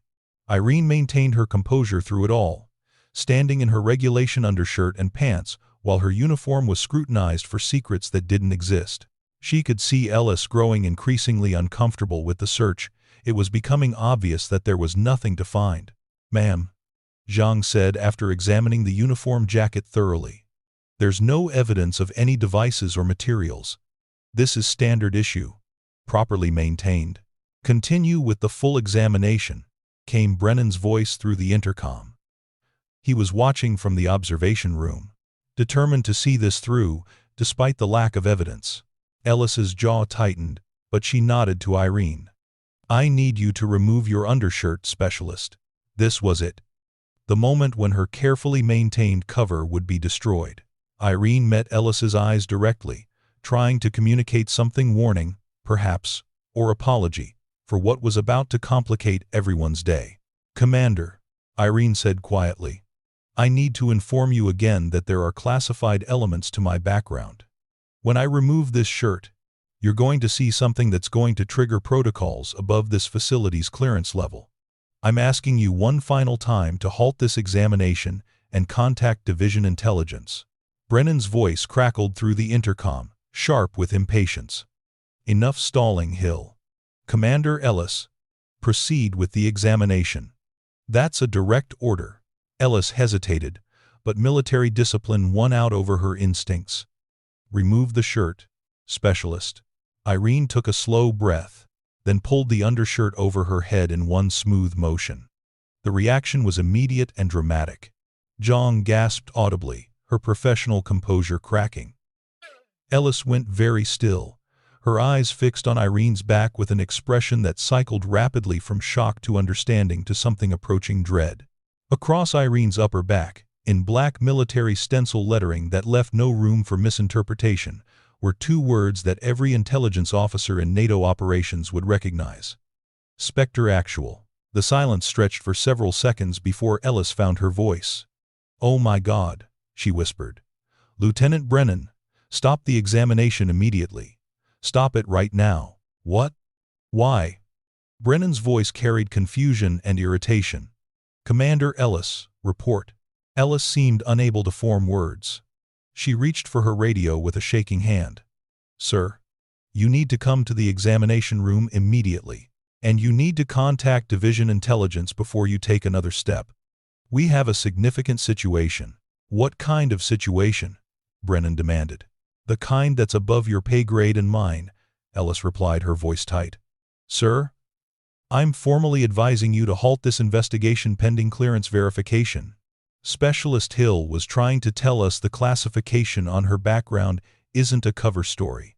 Irene maintained her composure through it all, standing in her regulation undershirt and pants while her uniform was scrutinized for secrets that didn't exist. She could see Ellis growing increasingly uncomfortable with the search. It was becoming obvious that there was nothing to find. Ma'am, Zhang said after examining the uniform jacket thoroughly. There's no evidence of any devices or materials. This is standard issue. Properly maintained. Continue with the full examination, came Brennan's voice through the intercom. He was watching from the observation room, determined to see this through, despite the lack of evidence. Ellis's jaw tightened, but she nodded to Irene. I need you to remove your undershirt, specialist. This was it. The moment when her carefully maintained cover would be destroyed. Irene met Ellis's eyes directly, trying to communicate something warning, perhaps, or apology, for what was about to complicate everyone's day. Commander, Irene said quietly, I need to inform you again that there are classified elements to my background. When I remove this shirt, you're going to see something that's going to trigger protocols above this facility's clearance level. I'm asking you one final time to halt this examination and contact Division Intelligence. Brennan's voice crackled through the intercom, sharp with impatience. Enough stalling, Hill. Commander Ellis, proceed with the examination. That's a direct order. Ellis hesitated, but military discipline won out over her instincts. Remove the shirt, specialist. Irene took a slow breath, then pulled the undershirt over her head in one smooth motion. The reaction was immediate and dramatic. Zhang gasped audibly, her professional composure cracking. Ellis went very still, her eyes fixed on Irene's back with an expression that cycled rapidly from shock to understanding to something approaching dread. Across Irene's upper back, in black military stencil lettering that left no room for misinterpretation, were two words that every intelligence officer in NATO operations would recognize. SPECTRE ACTUAL. The silence stretched for several seconds before Ellis found her voice. Oh my God, she whispered. Lieutenant Brennan, stop the examination immediately. Stop it right now. What? Why? Brennan's voice carried confusion and irritation. Commander Ellis, report. Ellis seemed unable to form words. She reached for her radio with a shaking hand. Sir, you need to come to the examination room immediately, and you need to contact Division Intelligence before you take another step. We have a significant situation. What kind of situation? Brennan demanded. The kind that's above your pay grade and mine, Ellis replied, her voice tight. Sir, I'm formally advising you to halt this investigation pending clearance verification. Specialist Hill was trying to tell us the classification on her background isn't a cover story.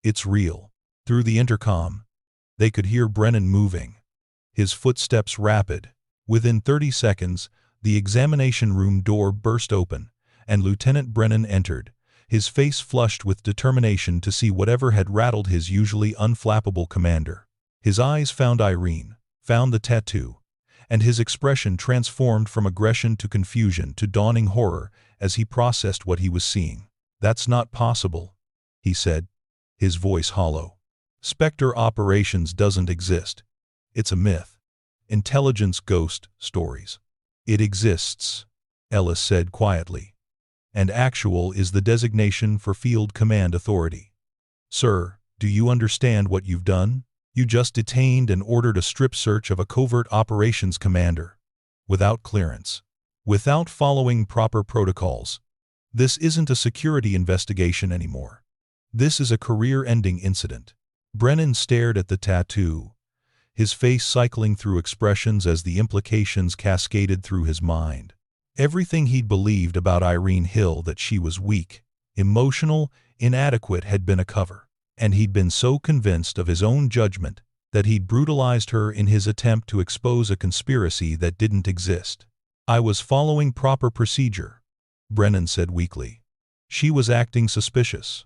It's real. Through the intercom, they could hear Brennan moving, his footsteps rapid. Within 30 seconds, the examination room door burst open, and Lieutenant Brennan entered, his face flushed with determination to see whatever had rattled his usually unflappable commander. His eyes found Irene, found the tattoo, and his expression transformed from aggression to confusion to dawning horror as he processed what he was seeing. That's not possible, he said, his voice hollow. Spectre operations doesn't exist. It's a myth. Intelligence ghost stories. It exists, Ellis said quietly. And actual is the designation for field command authority. Sir, do you understand what you've done? You just detained and ordered a strip search of a covert operations commander. Without clearance. Without following proper protocols. This isn't a security investigation anymore. This is a career-ending incident. Brennan stared at the tattoo, his face cycling through expressions as the implications cascaded through his mind. Everything he'd believed about Irene Hill, that she was weak, emotional, inadequate, had been a cover. And he'd been so convinced of his own judgment that he'd brutalized her in his attempt to expose a conspiracy that didn't exist. I was following proper procedure, Brennan said weakly. She was acting suspicious.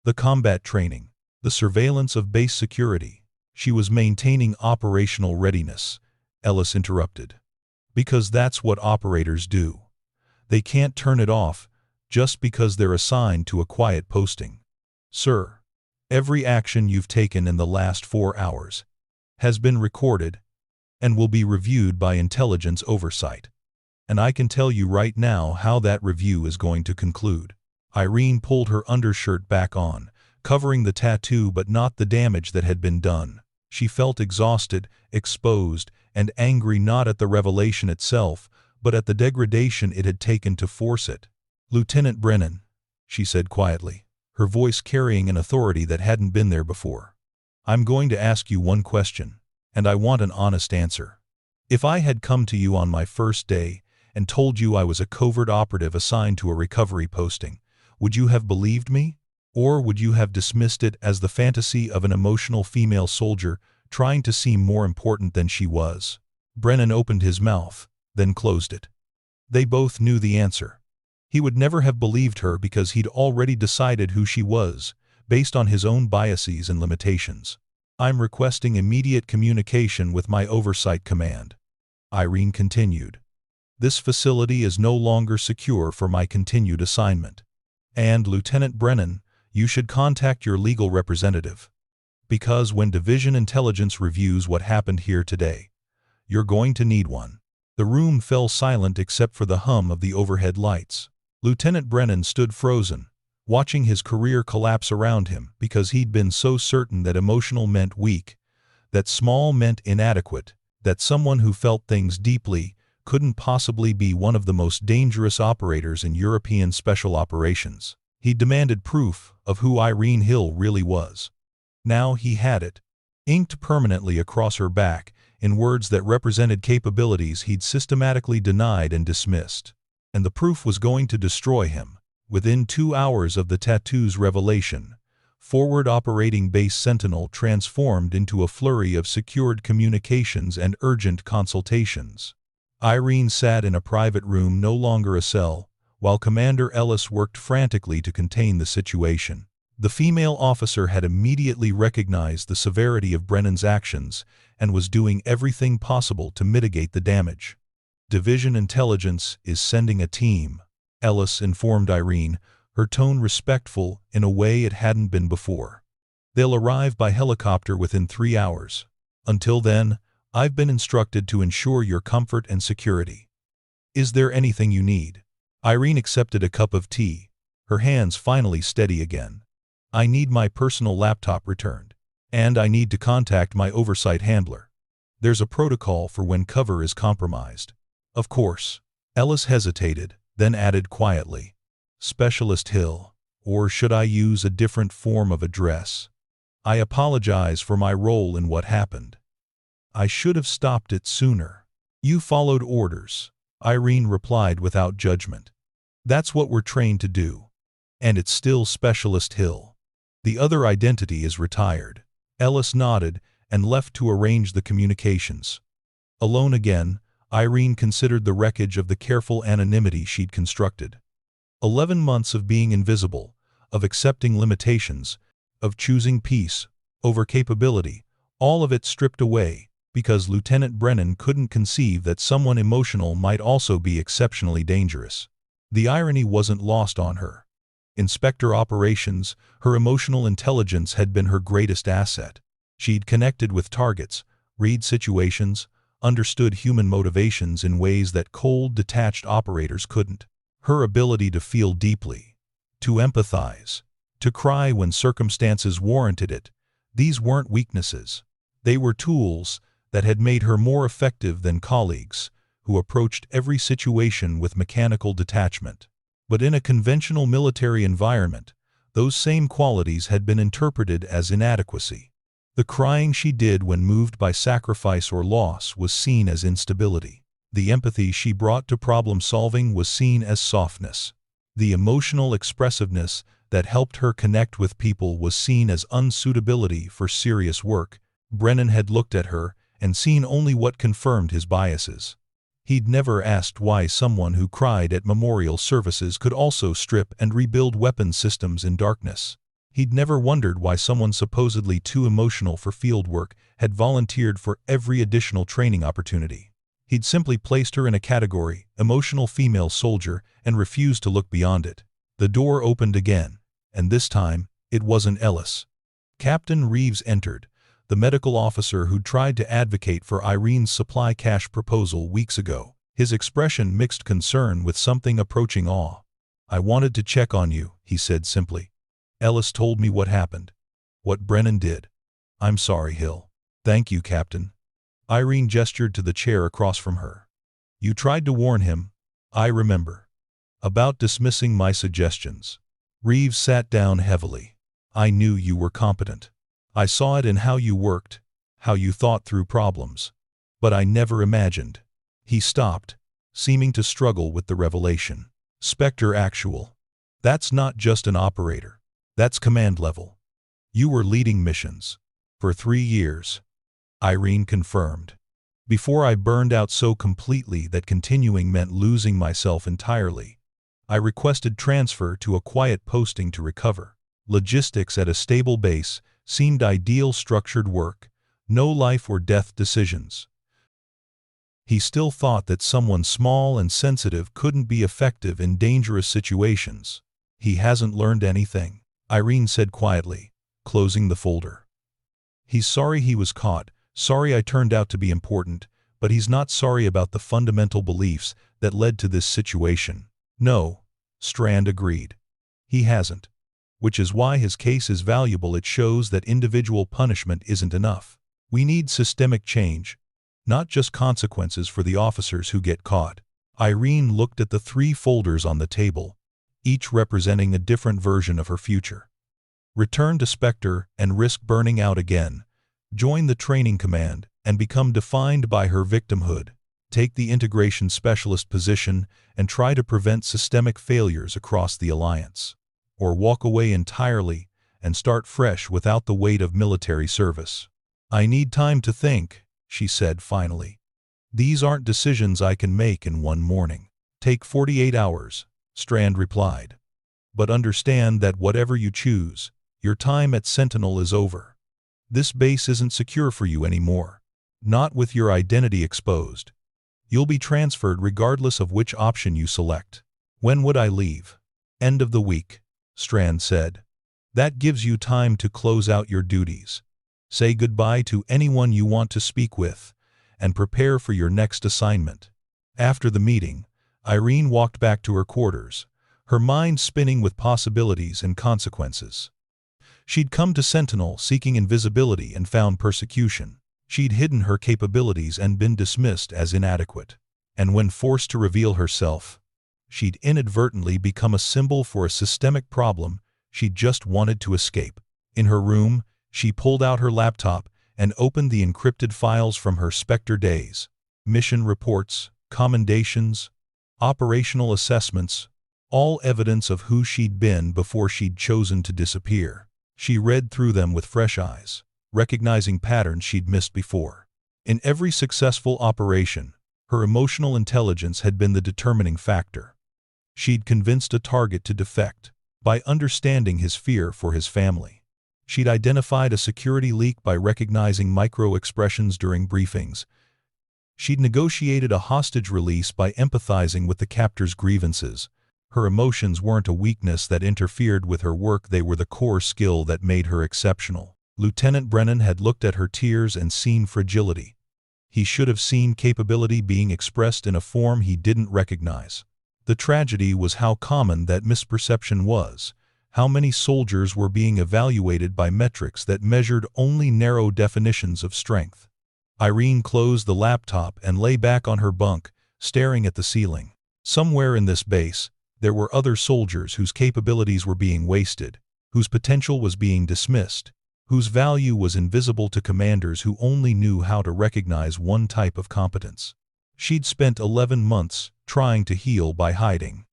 The combat training, the surveillance of base security. She was maintaining operational readiness, Ellis interrupted. Because that's what operators do. They can't turn it off just because they're assigned to a quiet posting. Sir, every action you've taken in the last 4 hours has been recorded and will be reviewed by intelligence oversight. And I can tell you right now how that review is going to conclude. Irene pulled her undershirt back on, covering the tattoo but not the damage that had been done. She felt exhausted, exposed, and angry, not at the revelation itself, but at the degradation it had taken to force it. Lieutenant Brennan, she said quietly, her voice carrying an authority that hadn't been there before. I'm going to ask you one question. And I want an honest answer. If I had come to you on my first day and told you I was a covert operative assigned to a recovery posting, would you have believed me? Or would you have dismissed it as the fantasy of an emotional female soldier trying to seem more important than she was? Brennan opened his mouth, then closed it. They both knew the answer. He would never have believed her because he'd already decided who she was, based on his own biases and limitations. I'm requesting immediate communication with my oversight command. Irene continued. This facility is no longer secure for my continued assignment. And, Lieutenant Brennan, you should contact your legal representative. Because when Division Intelligence reviews what happened here today, you're going to need one. The room fell silent except for the hum of the overhead lights. Lieutenant Brennan stood frozen, watching his career collapse around him because he'd been so certain that emotional meant weak, that small meant inadequate, that someone who felt things deeply couldn't possibly be one of the most dangerous operators in European special operations. He demanded proof of who Irene Hill really was. Now he had it, inked permanently across her back in words that represented capabilities he'd systematically denied and dismissed. And the proof was going to destroy him. Within 2 hours of the tattoo's revelation, Forward Operating Base Sentinel transformed into a flurry of secured communications and urgent consultations. Irene sat in a private room, no longer a cell, while Commander Ellis worked frantically to contain the situation. The female officer had immediately recognized the severity of Brennan's actions and was doing everything possible to mitigate the damage. Division Intelligence is sending a team, Ellis informed Irene, her tone respectful in a way it hadn't been before. They'll arrive by helicopter within 3 hours. Until then, I've been instructed to ensure your comfort and security. Is there anything you need? Irene accepted a cup of tea, her hands finally steady again. I need my personal laptop returned. And I need to contact my oversight handler. There's a protocol for when cover is compromised. Of course. Ellis hesitated, then added quietly. Specialist Hill, or should I use a different form of address? I apologize for my role in what happened. I should have stopped it sooner. You followed orders, Irene replied without judgment. That's what we're trained to do. And it's still Specialist Hill. The other identity is retired. Ellis nodded and left to arrange the communications. Alone again, Irene considered the wreckage of the careful anonymity she'd constructed. 11 months of being invisible, of accepting limitations, of choosing peace over capability, all of it stripped away because Lieutenant Brennan couldn't conceive that someone emotional might also be exceptionally dangerous. The irony wasn't lost on her. In SPECTRE operations, her emotional intelligence had been her greatest asset. She'd connected with targets, read situations, understood human motivations in ways that cold, detached operators couldn't. Her ability to feel deeply, to empathize, to cry when circumstances warranted it, these weren't weaknesses. They were tools that had made her more effective than colleagues who approached every situation with mechanical detachment. But in a conventional military environment, those same qualities had been interpreted as inadequacy. The crying she did when moved by sacrifice or loss was seen as instability. The empathy she brought to problem-solving was seen as softness. The emotional expressiveness that helped her connect with people was seen as unsuitability for serious work. Brennan had looked at her and seen only what confirmed his biases. He'd never asked why someone who cried at memorial services could also strip and rebuild weapon systems in darkness. He'd never wondered why someone supposedly too emotional for field work had volunteered for every additional training opportunity. He'd simply placed her in a category, emotional female soldier, and refused to look beyond it. The door opened again, and this time, it wasn't Ellis. Captain Reeves entered, the medical officer who'd tried to advocate for Irene's supply cache proposal weeks ago. His expression mixed concern with something approaching awe. I wanted to check on you, he said simply. Ellis told me what happened. What Brennan did. I'm sorry, Hill. Thank you, Captain. Irene gestured to the chair across from her. You tried to warn him, I remember. About dismissing my suggestions. Reeves sat down heavily. I knew you were competent. I saw it in how you worked, how you thought through problems. But I never imagined. He stopped, seeming to struggle with the revelation. Spectre Actual. That's not just an operator. That's command level. You were leading missions. For 3 years. Irene confirmed. Before I burned out so completely that continuing meant losing myself entirely. I requested transfer to a quiet posting to recover. Logistics at a stable base seemed ideal, structured work, no life or death decisions. He still thought that someone small and sensitive couldn't be effective in dangerous situations. He hasn't learned anything, Irene said quietly, closing the folder. He's sorry he was caught, sorry I turned out to be important, but he's not sorry about the fundamental beliefs that led to this situation. No, Strand agreed. He hasn't. Which is why his case is valuable. It shows that individual punishment isn't enough. We need systemic change, not just consequences for the officers who get caught. Irene looked at the 3 folders on the table, each representing a different version of her future. Return to Spectre and risk burning out again. Join the training command and become defined by her victimhood. Take the integration specialist position and try to prevent systemic failures across the alliance. Or walk away entirely and start fresh without the weight of military service. I need time to think, she said finally. These aren't decisions I can make in one morning. Take 48 hours, Strand replied. But understand that whatever you choose, your time at Sentinel is over. This base isn't secure for you anymore. Not with your identity exposed. You'll be transferred regardless of which option you select. When would I leave? End of the week, Strand said. That gives you time to close out your duties. Say goodbye to anyone you want to speak with, and prepare for your next assignment. After the meeting, Irene walked back to her quarters, her mind spinning with possibilities and consequences. She'd come to Sentinel seeking invisibility and found persecution. She'd hidden her capabilities and been dismissed as inadequate. And when forced to reveal herself, she'd inadvertently become a symbol for a systemic problem she'd just wanted to escape. In her room, she pulled out her laptop and opened the encrypted files from her Spectre days. Mission reports, commendations, operational assessments, all evidence of who she'd been before she'd chosen to disappear. She read through them with fresh eyes, recognizing patterns she'd missed before. In every successful operation, her emotional intelligence had been the determining factor. She'd convinced a target to defect by understanding his fear for his family. She'd identified a security leak by recognizing micro-expressions during briefings. She'd negotiated a hostage release by empathizing with the captor's grievances. Her emotions weren't a weakness that interfered with her work, they were the core skill that made her exceptional. Lieutenant Brennan had looked at her tears and seen fragility. He should have seen capability being expressed in a form he didn't recognize. The tragedy was how common that misperception was. How many soldiers were being evaluated by metrics that measured only narrow definitions of strength. Irene closed the laptop and lay back on her bunk, staring at the ceiling. Somewhere in this base, there were other soldiers whose capabilities were being wasted, whose potential was being dismissed, whose value was invisible to commanders who only knew how to recognize one type of competence. She'd spent 11 months trying to heal by hiding.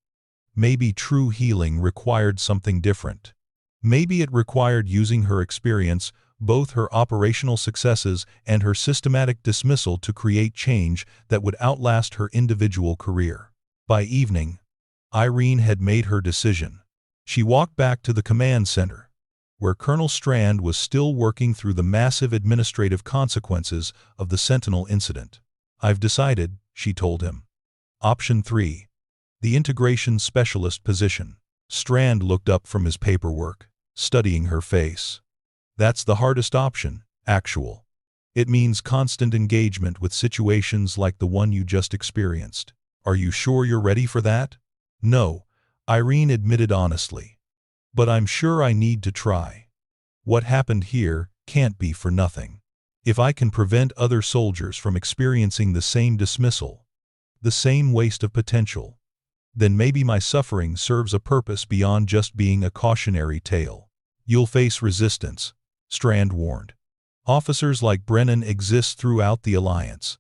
Maybe true healing required something different. Maybe it required using her experience, both her operational successes and her systematic dismissal, to create change that would outlast her individual career. By evening, Irene had made her decision. She walked back to the command center, where Colonel Strand was still working through the massive administrative consequences of the Sentinel incident. I've decided, she told him. Option 3. The integration specialist position. Strand looked up from his paperwork, studying her face. That's the hardest option, actual. It means constant engagement with situations like the one you just experienced. Are you sure you're ready for that? No, Irene admitted honestly. But I'm sure I need to try. What happened here can't be for nothing. If I can prevent other soldiers from experiencing the same dismissal, the same waste of potential, then maybe my suffering serves a purpose beyond just being a cautionary tale. You'll face resistance, Strand warned. Officers like Brennan exist throughout the alliance.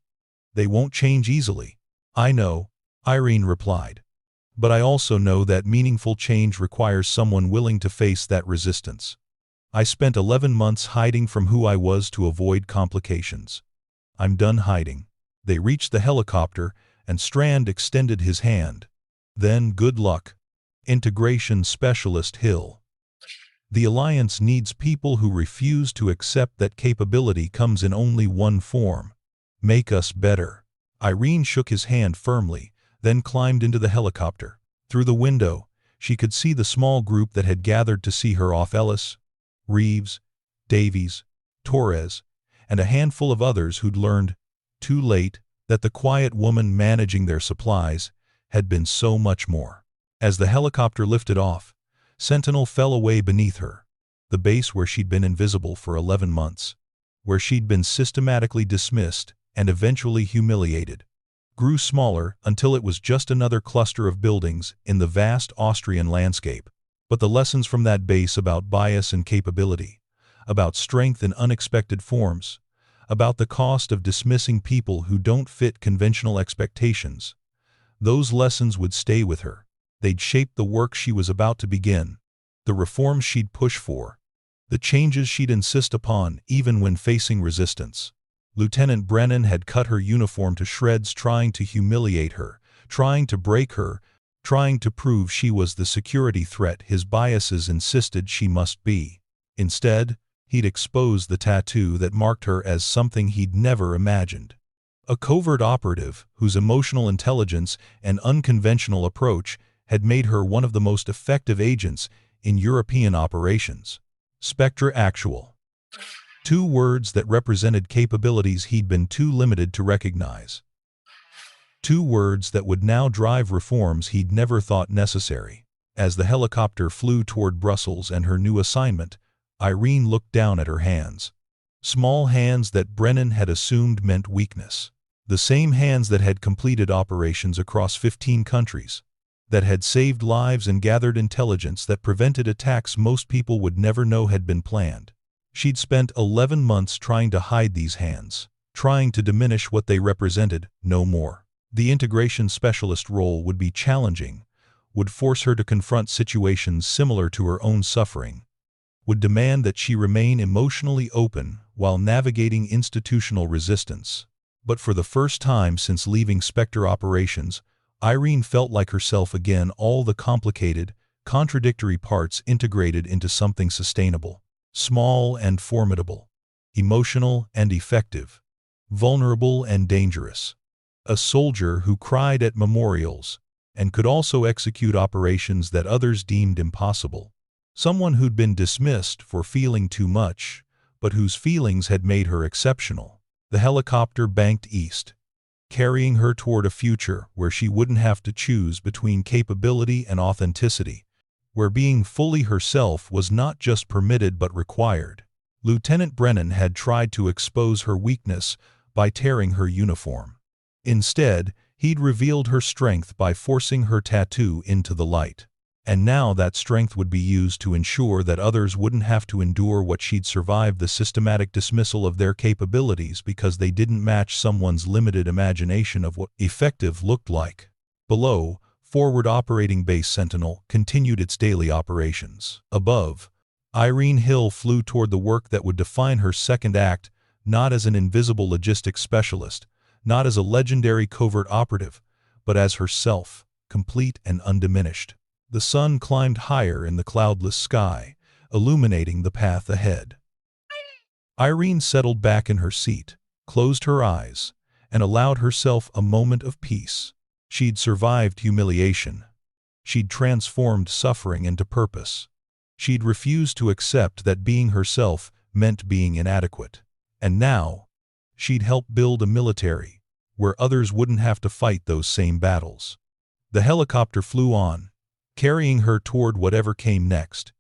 They won't change easily. I know, Irene replied. But I also know that meaningful change requires someone willing to face that resistance. I spent 11 months hiding from who I was to avoid complications. I'm done hiding. They reached the helicopter, and Strand extended his hand. Then, good luck. Integration Specialist Hill. The Alliance needs people who refuse to accept that capability comes in only one form. Make us better. Irene shook his hand firmly, then climbed into the helicopter. Through the window, she could see the small group that had gathered to see her off: Ellis, Reeves, Davies, Torres, and a handful of others who'd learned, too late, that the quiet woman managing their supplies had been so much more. As the helicopter lifted off, Sentinel fell away beneath her. The base where she'd been invisible for 11 months, where she'd been systematically dismissed and eventually humiliated, grew smaller until it was just another cluster of buildings in the vast Austrian landscape. But the lessons from that base about bias and capability, about strength in unexpected forms, about the cost of dismissing people who don't fit conventional expectations, those lessons would stay with her. They'd shape the work she was about to begin, the reforms she'd push for, the changes she'd insist upon even when facing resistance. Lieutenant Brennan had cut her uniform to shreds, trying to humiliate her, trying to break her, trying to prove she was the security threat his biases insisted she must be. Instead, he'd exposed the tattoo that marked her as something he'd never imagined. A covert operative whose emotional intelligence and unconventional approach had made her one of the most effective agents in European operations. SPECTRE ACTUAL. 2 words that represented capabilities he'd been too limited to recognize. 2 words that would now drive reforms he'd never thought necessary. As the helicopter flew toward Brussels and her new assignment, Irene looked down at her hands. Small hands that Brennan had assumed meant weakness. The same hands that had completed operations across 15 countries, that had saved lives and gathered intelligence that prevented attacks most people would never know had been planned. She'd spent 11 months trying to hide these hands, trying to diminish what they represented, no more. The integration specialist role would be challenging, would force her to confront situations similar to her own suffering, would demand that she remain emotionally open while navigating institutional resistance. But for the first time since leaving Spectre operations, Irene felt like herself again, all the complicated, contradictory parts integrated into something sustainable, small and formidable, emotional and effective, vulnerable and dangerous. A soldier who cried at memorials and could also execute operations that others deemed impossible. Someone who'd been dismissed for feeling too much, but whose feelings had made her exceptional. The helicopter banked east, carrying her toward a future where she wouldn't have to choose between capability and authenticity, where being fully herself was not just permitted but required. Lieutenant Brennan had tried to expose her weakness by tearing her uniform. Instead, he'd revealed her strength by forcing her tattoo into the light. And now that strength would be used to ensure that others wouldn't have to endure what she'd survived: the systematic dismissal of their capabilities because they didn't match someone's limited imagination of what effective looked like. Below, Forward Operating Base Sentinel continued its daily operations. Above, Irene Hill flew toward the work that would define her second act, not as an invisible logistics specialist, not as a legendary covert operative, but as herself, complete and undiminished. The sun climbed higher in the cloudless sky, illuminating the path ahead. Irene settled back in her seat, closed her eyes, and allowed herself a moment of peace. She'd survived humiliation. She'd transformed suffering into purpose. She'd refused to accept that being herself meant being inadequate. And now, she'd helped build a military where others wouldn't have to fight those same battles. The helicopter flew on, carrying her toward whatever came next.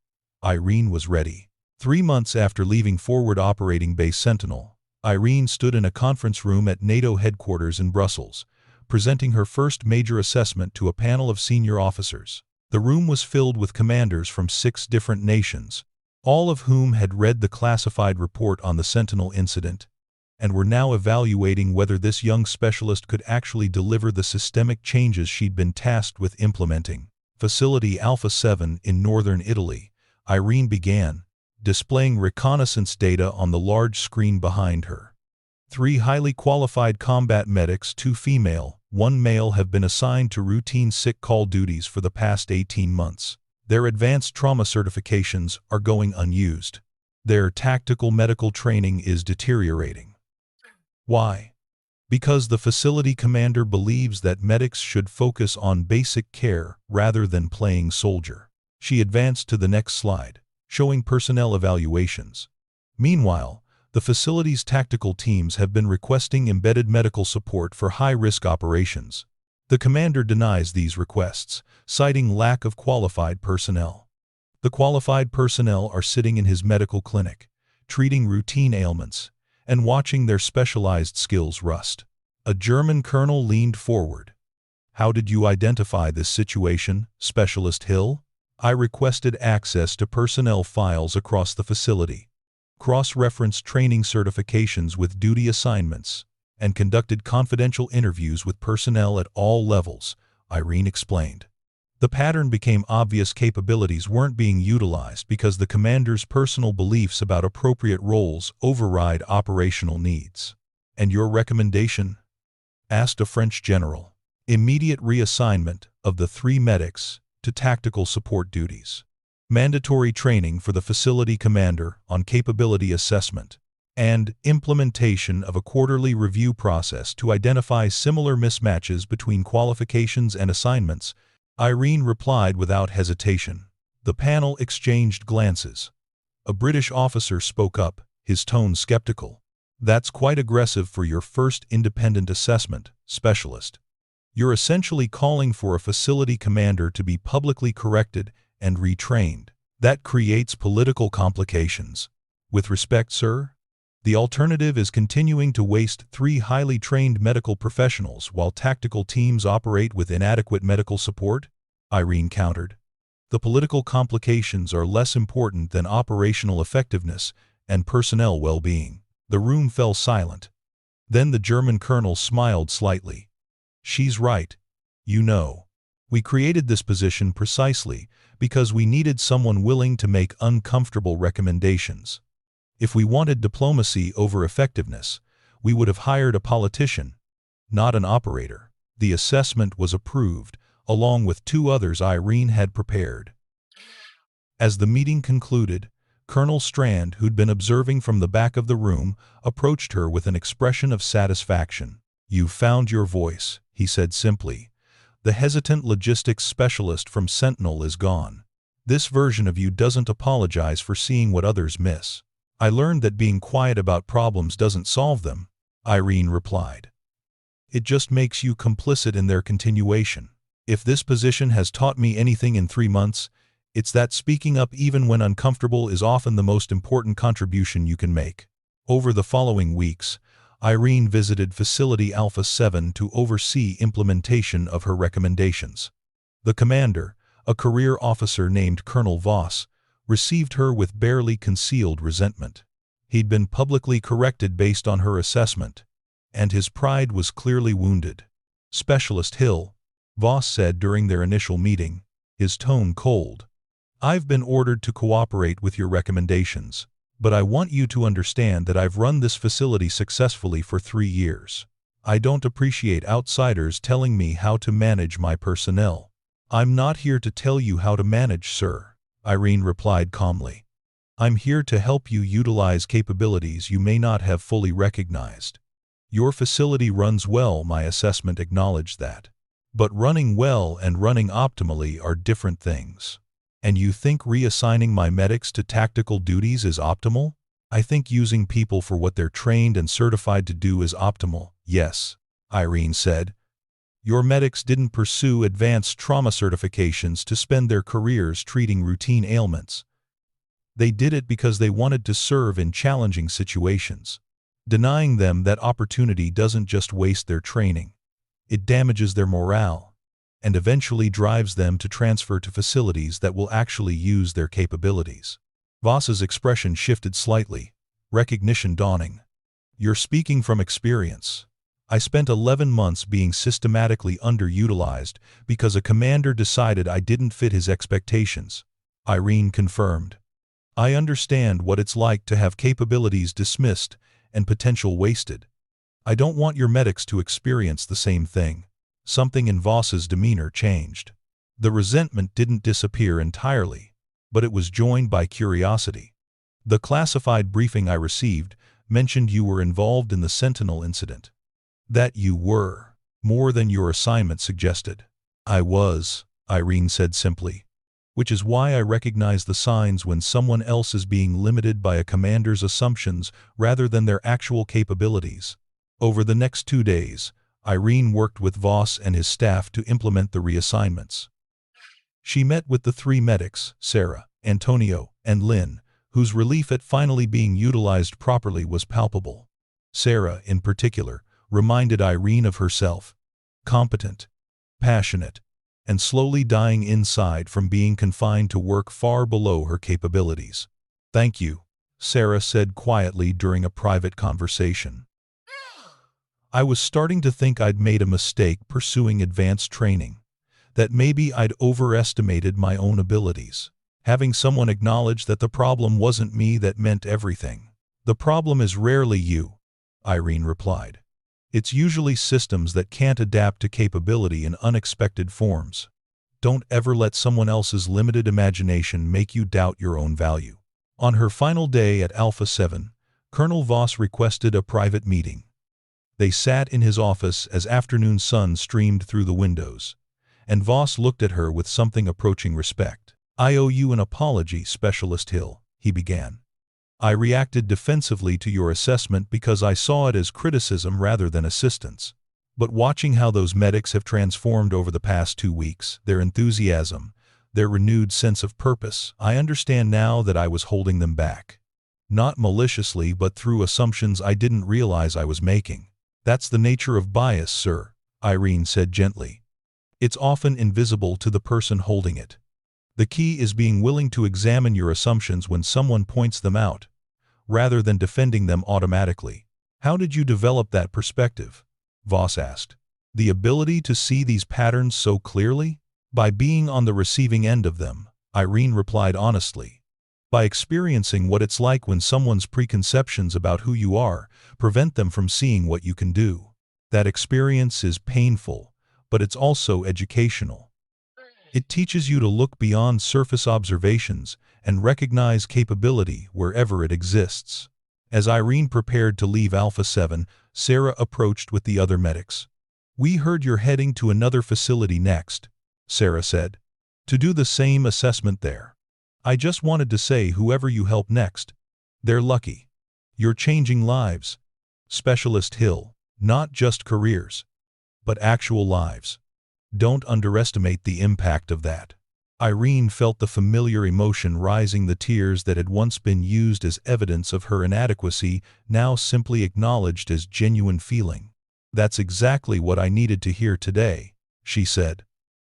Irene was ready. 3 months after leaving Forward Operating Base Sentinel, Irene stood in a conference room at NATO headquarters in Brussels, presenting her first major assessment to a panel of senior officers. The room was filled with commanders from 6 different nations, all of whom had read the classified report on the Sentinel incident, and were now evaluating whether this young specialist could actually deliver the systemic changes she'd been tasked with implementing. Facility Alpha 7 in northern Italy, Irene began, displaying reconnaissance data on the large screen behind her. 3 highly qualified combat medics, 2 female, 1 male, have been assigned to routine sick call duties for the past 18 months. Their advanced trauma certifications are going unused. Their tactical medical training is deteriorating. Why? Because the facility commander believes that medics should focus on basic care rather than playing soldier. She advanced to the next slide, showing personnel evaluations. Meanwhile, the facility's tactical teams have been requesting embedded medical support for high-risk operations. The commander denies these requests, citing lack of qualified personnel. The qualified personnel are sitting in his medical clinic, treating routine ailments, and watching their specialized skills rust. A German colonel leaned forward. "How did you identify this situation, Specialist Hill?" "I requested access to personnel files across the facility, cross-referenced training certifications with duty assignments, and conducted confidential interviews with personnel at all levels," Irene explained. The pattern became obvious: capabilities weren't being utilized because the commander's personal beliefs about appropriate roles override operational needs. "And your recommendation?" asked a French general. "Immediate reassignment of the 3 medics to tactical support duties. Mandatory training for the facility commander on capability assessment, and implementation of a quarterly review process to identify similar mismatches between qualifications and assignments," Irene replied without hesitation. The panel exchanged glances. A British officer spoke up, his tone skeptical. "That's quite aggressive for your first independent assessment, Specialist. You're essentially calling for a facility commander to be publicly corrected and retrained. That creates political complications. With respect, sir, the alternative is continuing to waste 3 highly trained medical professionals while tactical teams operate with inadequate medical support," Irene countered. "The political complications are less important than operational effectiveness and personnel well-being." The room fell silent. Then the German colonel smiled slightly. "She's right. You know, we created this position precisely because we needed someone willing to make uncomfortable recommendations. If we wanted diplomacy over effectiveness, we would have hired a politician, not an operator." The assessment was approved, along with 2 others Irene had prepared. As the meeting concluded, Colonel Strand, who'd been observing from the back of the room, approached her with an expression of satisfaction. "You've found your voice," he said simply. "The hesitant logistics specialist from Sentinel is gone. This version of you doesn't apologize for seeing what others miss." "I learned that being quiet about problems doesn't solve them," Irene replied. "It just makes you complicit in their continuation. If this position has taught me anything in 3 months, it's that speaking up even when uncomfortable is often the most important contribution you can make." Over the following weeks, Irene visited Facility Alpha 7 to oversee implementation of her recommendations. The commander, a career officer named Colonel Voss, received her with barely concealed resentment. He'd been publicly corrected based on her assessment, and his pride was clearly wounded. "Specialist Hill," Voss said during their initial meeting, his tone cold, "I've been ordered to cooperate with your recommendations, but I want you to understand that I've run this facility successfully for 3 years. I don't appreciate outsiders telling me how to manage my personnel." "I'm not here to tell you how to manage, sir," Irene replied calmly. "I'm here to help you utilize capabilities you may not have fully recognized. Your facility runs well," my assessment acknowledged that. "But running well and running optimally are different things." "And you think reassigning my medics to tactical duties is optimal?" "I think using people for what they're trained and certified to do is optimal, yes," Irene said. "Your medics didn't pursue advanced trauma certifications to spend their careers treating routine ailments. They did it because they wanted to serve in challenging situations. Denying them that opportunity doesn't just waste their training. It damages their morale, and eventually drives them to transfer to facilities that will actually use their capabilities." Voss's expression shifted slightly, recognition dawning. You're speaking from experience. I spent 11 months being systematically underutilized because a commander decided I didn't fit his expectations. Irene confirmed. I understand what it's like to have capabilities dismissed and potential wasted. I don't want your medics to experience the same thing. Something in Voss's demeanor changed. The resentment didn't disappear entirely, but it was joined by curiosity. The classified briefing I received mentioned you were involved in the Sentinel incident. That you were, more than your assignment suggested. I was, Irene said simply. Which is why I recognize the signs when someone else is being limited by a commander's assumptions rather than their actual capabilities. Over the next 2 days, Irene worked with Voss and his staff to implement the reassignments. She met with the 3 medics, Sarah, Antonio, and Lynn, whose relief at finally being utilized properly was palpable. Sarah, in particular, reminded Irene of herself. Competent, passionate, and slowly dying inside from being confined to work far below her capabilities. Thank you, Sarah said quietly during a private conversation. I was starting to think I'd made a mistake pursuing advanced training, that maybe I'd overestimated my own abilities. Having someone acknowledge that the problem wasn't me that meant everything. The problem is rarely you, Irene replied. It's usually systems that can't adapt to capability in unexpected forms. Don't ever let someone else's limited imagination make you doubt your own value. On her final day at Alpha 7, Colonel Voss requested a private meeting. They sat in his office as afternoon sun streamed through the windows, and Voss looked at her with something approaching respect. I owe you an apology, Specialist Hill, he began. I reacted defensively to your assessment because I saw it as criticism rather than assistance. But watching how those medics have transformed over the past 2 weeks, their enthusiasm, their renewed sense of purpose, I understand now that I was holding them back. Not maliciously, but through assumptions I didn't realize I was making. That's the nature of bias, sir, Irene said gently. It's often invisible to the person holding it. The key is being willing to examine your assumptions when someone points them out, rather than defending them automatically. How did you develop that perspective? Voss asked. The ability to see these patterns so clearly? By being on the receiving end of them, Irene replied honestly. By experiencing what it's like when someone's preconceptions about who you are prevent them from seeing what you can do. That experience is painful, but it's also educational. It teaches you to look beyond surface observations and recognize capability wherever it exists. As Irene prepared to leave Alpha 7, Sarah approached with the other medics. We heard you're heading to another facility next, Sarah said. To do the same assessment there. I just wanted to say whoever you help next, they're lucky. You're changing lives. Specialist Hill, not just careers, but actual lives. Don't underestimate the impact of that. Irene felt the familiar emotion rising, the tears that had once been used as evidence of her inadequacy, now simply acknowledged as genuine feeling. That's exactly what I needed to hear today, she said.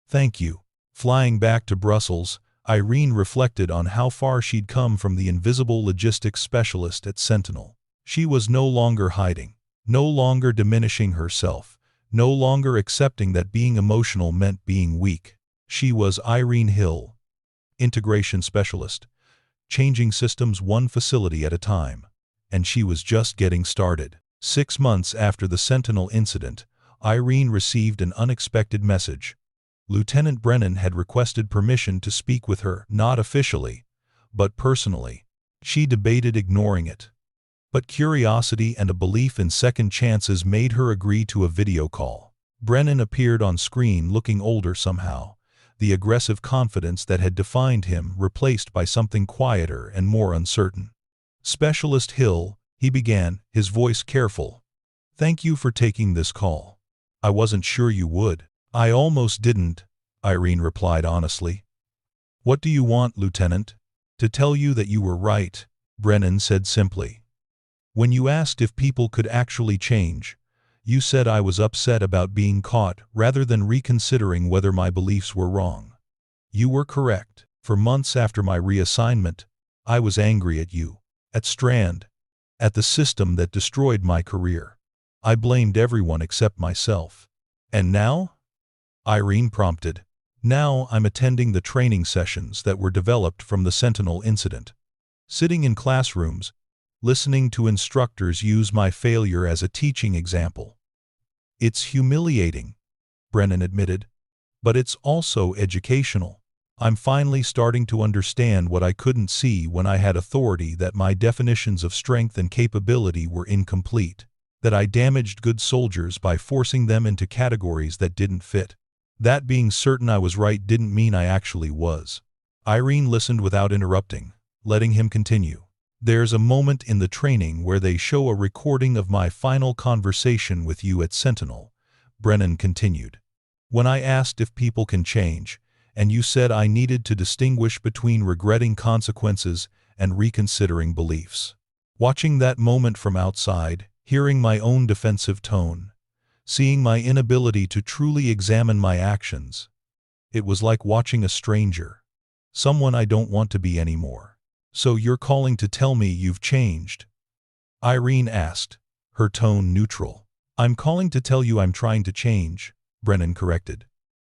Thank you. Flying back to Brussels, Irene reflected on how far she'd come from the invisible logistics specialist at Sentinel. She was no longer hiding, no longer diminishing herself, no longer accepting that being emotional meant being weak. She was Irene Hill, integration specialist, changing systems one facility at a time, and she was just getting started. 6 months after the Sentinel incident, Irene received an unexpected message. Lieutenant Brennan had requested permission to speak with her, not officially, but personally. She debated ignoring it. But curiosity and a belief in second chances made her agree to a video call. Brennan appeared on screen looking older somehow, the aggressive confidence that had defined him replaced by something quieter and more uncertain. Specialist Hill, he began, his voice careful. Thank you for taking this call. I wasn't sure you would. I almost didn't, Irene replied honestly. What do you want, Lieutenant? To tell you that you were right, Brennan said simply. When you asked if people could actually change, you said I was upset about being caught rather than reconsidering whether my beliefs were wrong. You were correct. For months after my reassignment, I was angry at you, at Strand, at the system that destroyed my career. I blamed everyone except myself. And now? Irene prompted. Now I'm attending the training sessions that were developed from the Sentinel incident. Sitting in classrooms, listening to instructors use my failure as a teaching example. It's humiliating, Brennan admitted, but it's also educational. I'm finally starting to understand what I couldn't see when I had authority, that my definitions of strength and capability were incomplete, that I damaged good soldiers by forcing them into categories that didn't fit. That being certain I was right didn't mean I actually was. Irene listened without interrupting, letting him continue. There's a moment in the training where they show a recording of my final conversation with you at Sentinel, Brennan continued. When I asked if people can change, and you said I needed to distinguish between regretting consequences and reconsidering beliefs. Watching that moment from outside, hearing my own defensive tone, seeing my inability to truly examine my actions, it was like watching a stranger, someone I don't want to be anymore. So you're calling to tell me you've changed? Irene asked, her tone neutral. I'm calling to tell you I'm trying to change, Brennan corrected.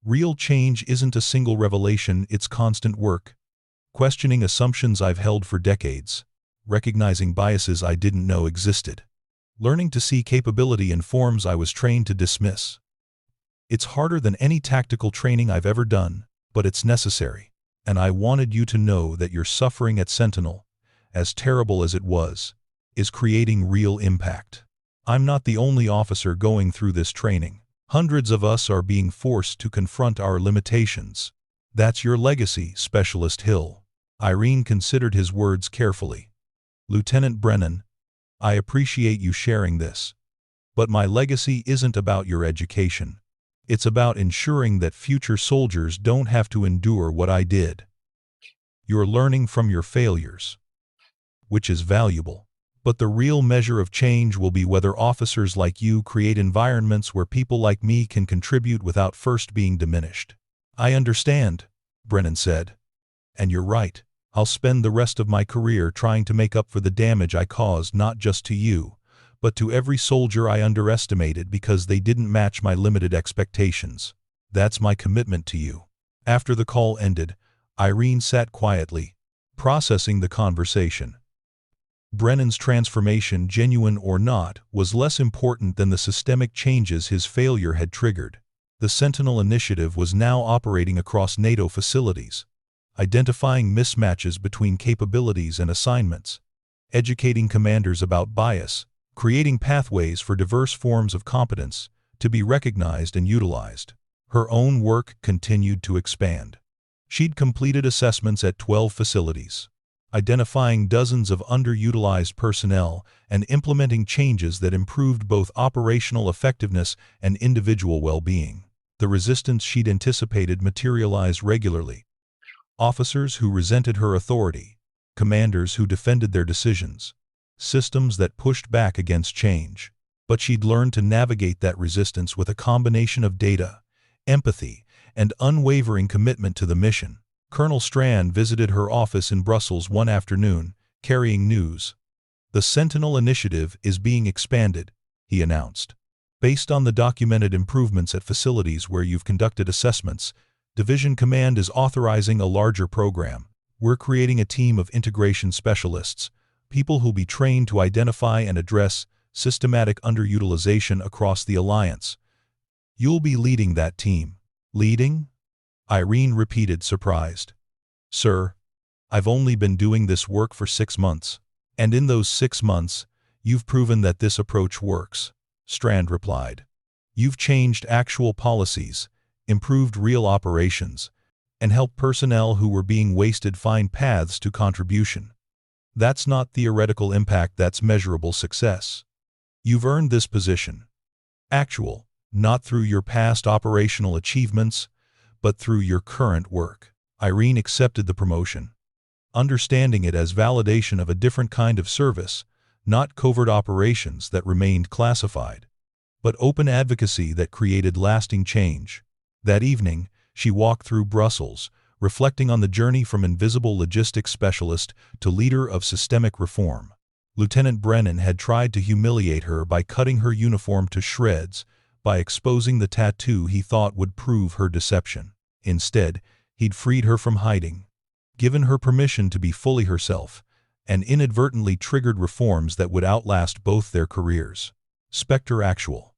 Real change isn't a single revelation, it's constant work. Questioning assumptions I've held for decades, recognizing biases I didn't know existed, learning to see capability in forms I was trained to dismiss. It's harder than any tactical training I've ever done, but it's necessary. And I wanted you to know that your suffering at Sentinel, as terrible as it was, is creating real impact. I'm not the only officer going through this training. Hundreds of us are being forced to confront our limitations. That's your legacy, Specialist Hill. Irene considered his words carefully. Lieutenant Brennan, I appreciate you sharing this. But my legacy isn't about your education. It's about ensuring that future soldiers don't have to endure what I did. You're learning from your failures, which is valuable. But the real measure of change will be whether officers like you create environments where people like me can contribute without first being diminished. I understand, Brennan said. And you're right. I'll spend the rest of my career trying to make up for the damage I caused, not just to you, but to every soldier I underestimated because they didn't match my limited expectations. That's my commitment to you. After the call ended, Irene sat quietly, processing the conversation. Brennan's transformation, genuine or not, was less important than the systemic changes his failure had triggered. The Sentinel initiative was now operating across NATO facilities, identifying mismatches between capabilities and assignments, educating commanders about bias, creating pathways for diverse forms of competence to be recognized and utilized. Her own work continued to expand. She'd completed assessments at 12 facilities, identifying dozens of underutilized personnel and implementing changes that improved both operational effectiveness and individual well-being. The resistance she'd anticipated materialized regularly. Officers who resented her authority, commanders who defended their decisions, systems that pushed back against change. But she'd learned to navigate that resistance with a combination of data, empathy, and unwavering commitment to the mission. Colonel Strand visited her office in Brussels one afternoon, carrying news. The Sentinel initiative is being expanded, he announced. Based on the documented improvements at facilities where you've conducted assessments, Division Command is authorizing a larger program. We're creating a team of integration specialists, people who'll be trained to identify and address systematic underutilization across the alliance. You'll be leading that team. Leading? Irene repeated, surprised. Sir, I've only been doing this work for 6 months. And in those 6 months, you've proven that this approach works, Strand replied. You've changed actual policies, improved real operations, and helped personnel who were being wasted find paths to contribution. That's not theoretical impact, that's measurable success. You've earned this position. Actual, not through your past operational achievements, but through your current work. Irene accepted the promotion, understanding it as validation of a different kind of service, not covert operations that remained classified, but open advocacy that created lasting change. That evening, she walked through Brussels, reflecting on the journey from invisible logistics specialist to leader of systemic reform. Lieutenant Brennan had tried to humiliate her by cutting her uniform to shreds, by exposing the tattoo he thought would prove her deception. Instead, he'd freed her from hiding, given her permission to be fully herself, and inadvertently triggered reforms that would outlast both their careers. SPECTRE ACTUAL.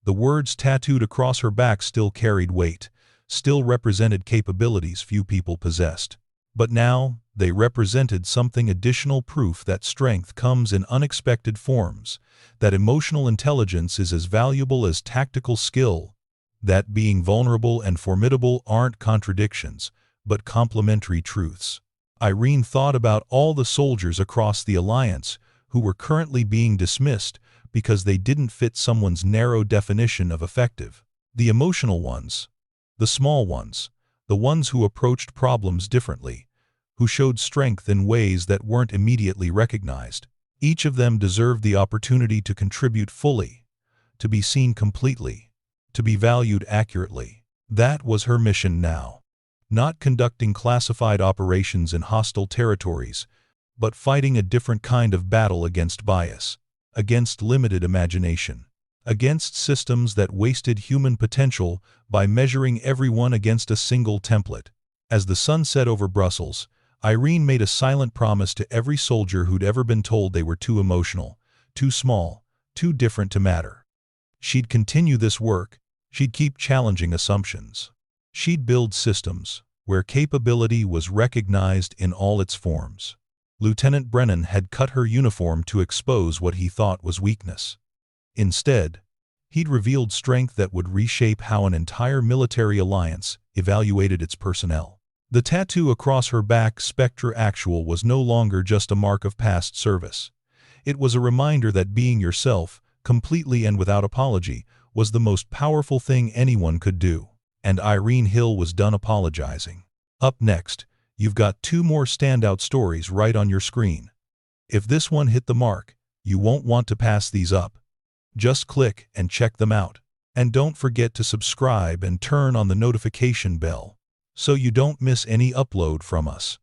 The words tattooed across her back still carried weight, still represented capabilities few people possessed. But now, they represented something additional, proof that strength comes in unexpected forms, that emotional intelligence is as valuable as tactical skill, that being vulnerable and formidable aren't contradictions, but complementary truths. Irene thought about all the soldiers across the Alliance who were currently being dismissed because they didn't fit someone's narrow definition of effective. The emotional ones, the small ones, the ones who approached problems differently, who showed strength in ways that weren't immediately recognized. Each of them deserved the opportunity to contribute fully, to be seen completely, to be valued accurately. That was her mission now. Not conducting classified operations in hostile territories, but fighting a different kind of battle against bias, against limited imagination, against systems that wasted human potential by measuring everyone against a single template. As the sun set over Brussels, Irene made a silent promise to every soldier who'd ever been told they were too emotional, too small, too different to matter. She'd continue this work. She'd keep challenging assumptions. She'd build systems where capability was recognized in all its forms. Lieutenant Brennan had cut her uniform to expose what he thought was weakness. Instead, he'd revealed strength that would reshape how an entire military alliance evaluated its personnel. The tattoo across her back, SPECTRE ACTUAL, was no longer just a mark of past service. It was a reminder that being yourself, completely and without apology, was the most powerful thing anyone could do. And Irene Hill was done apologizing. Up next, you've got two more standout stories right on your screen. If this one hit the mark, you won't want to pass these up. Just click and check them out. And don't forget to subscribe and turn on the notification bell so you don't miss any upload from us.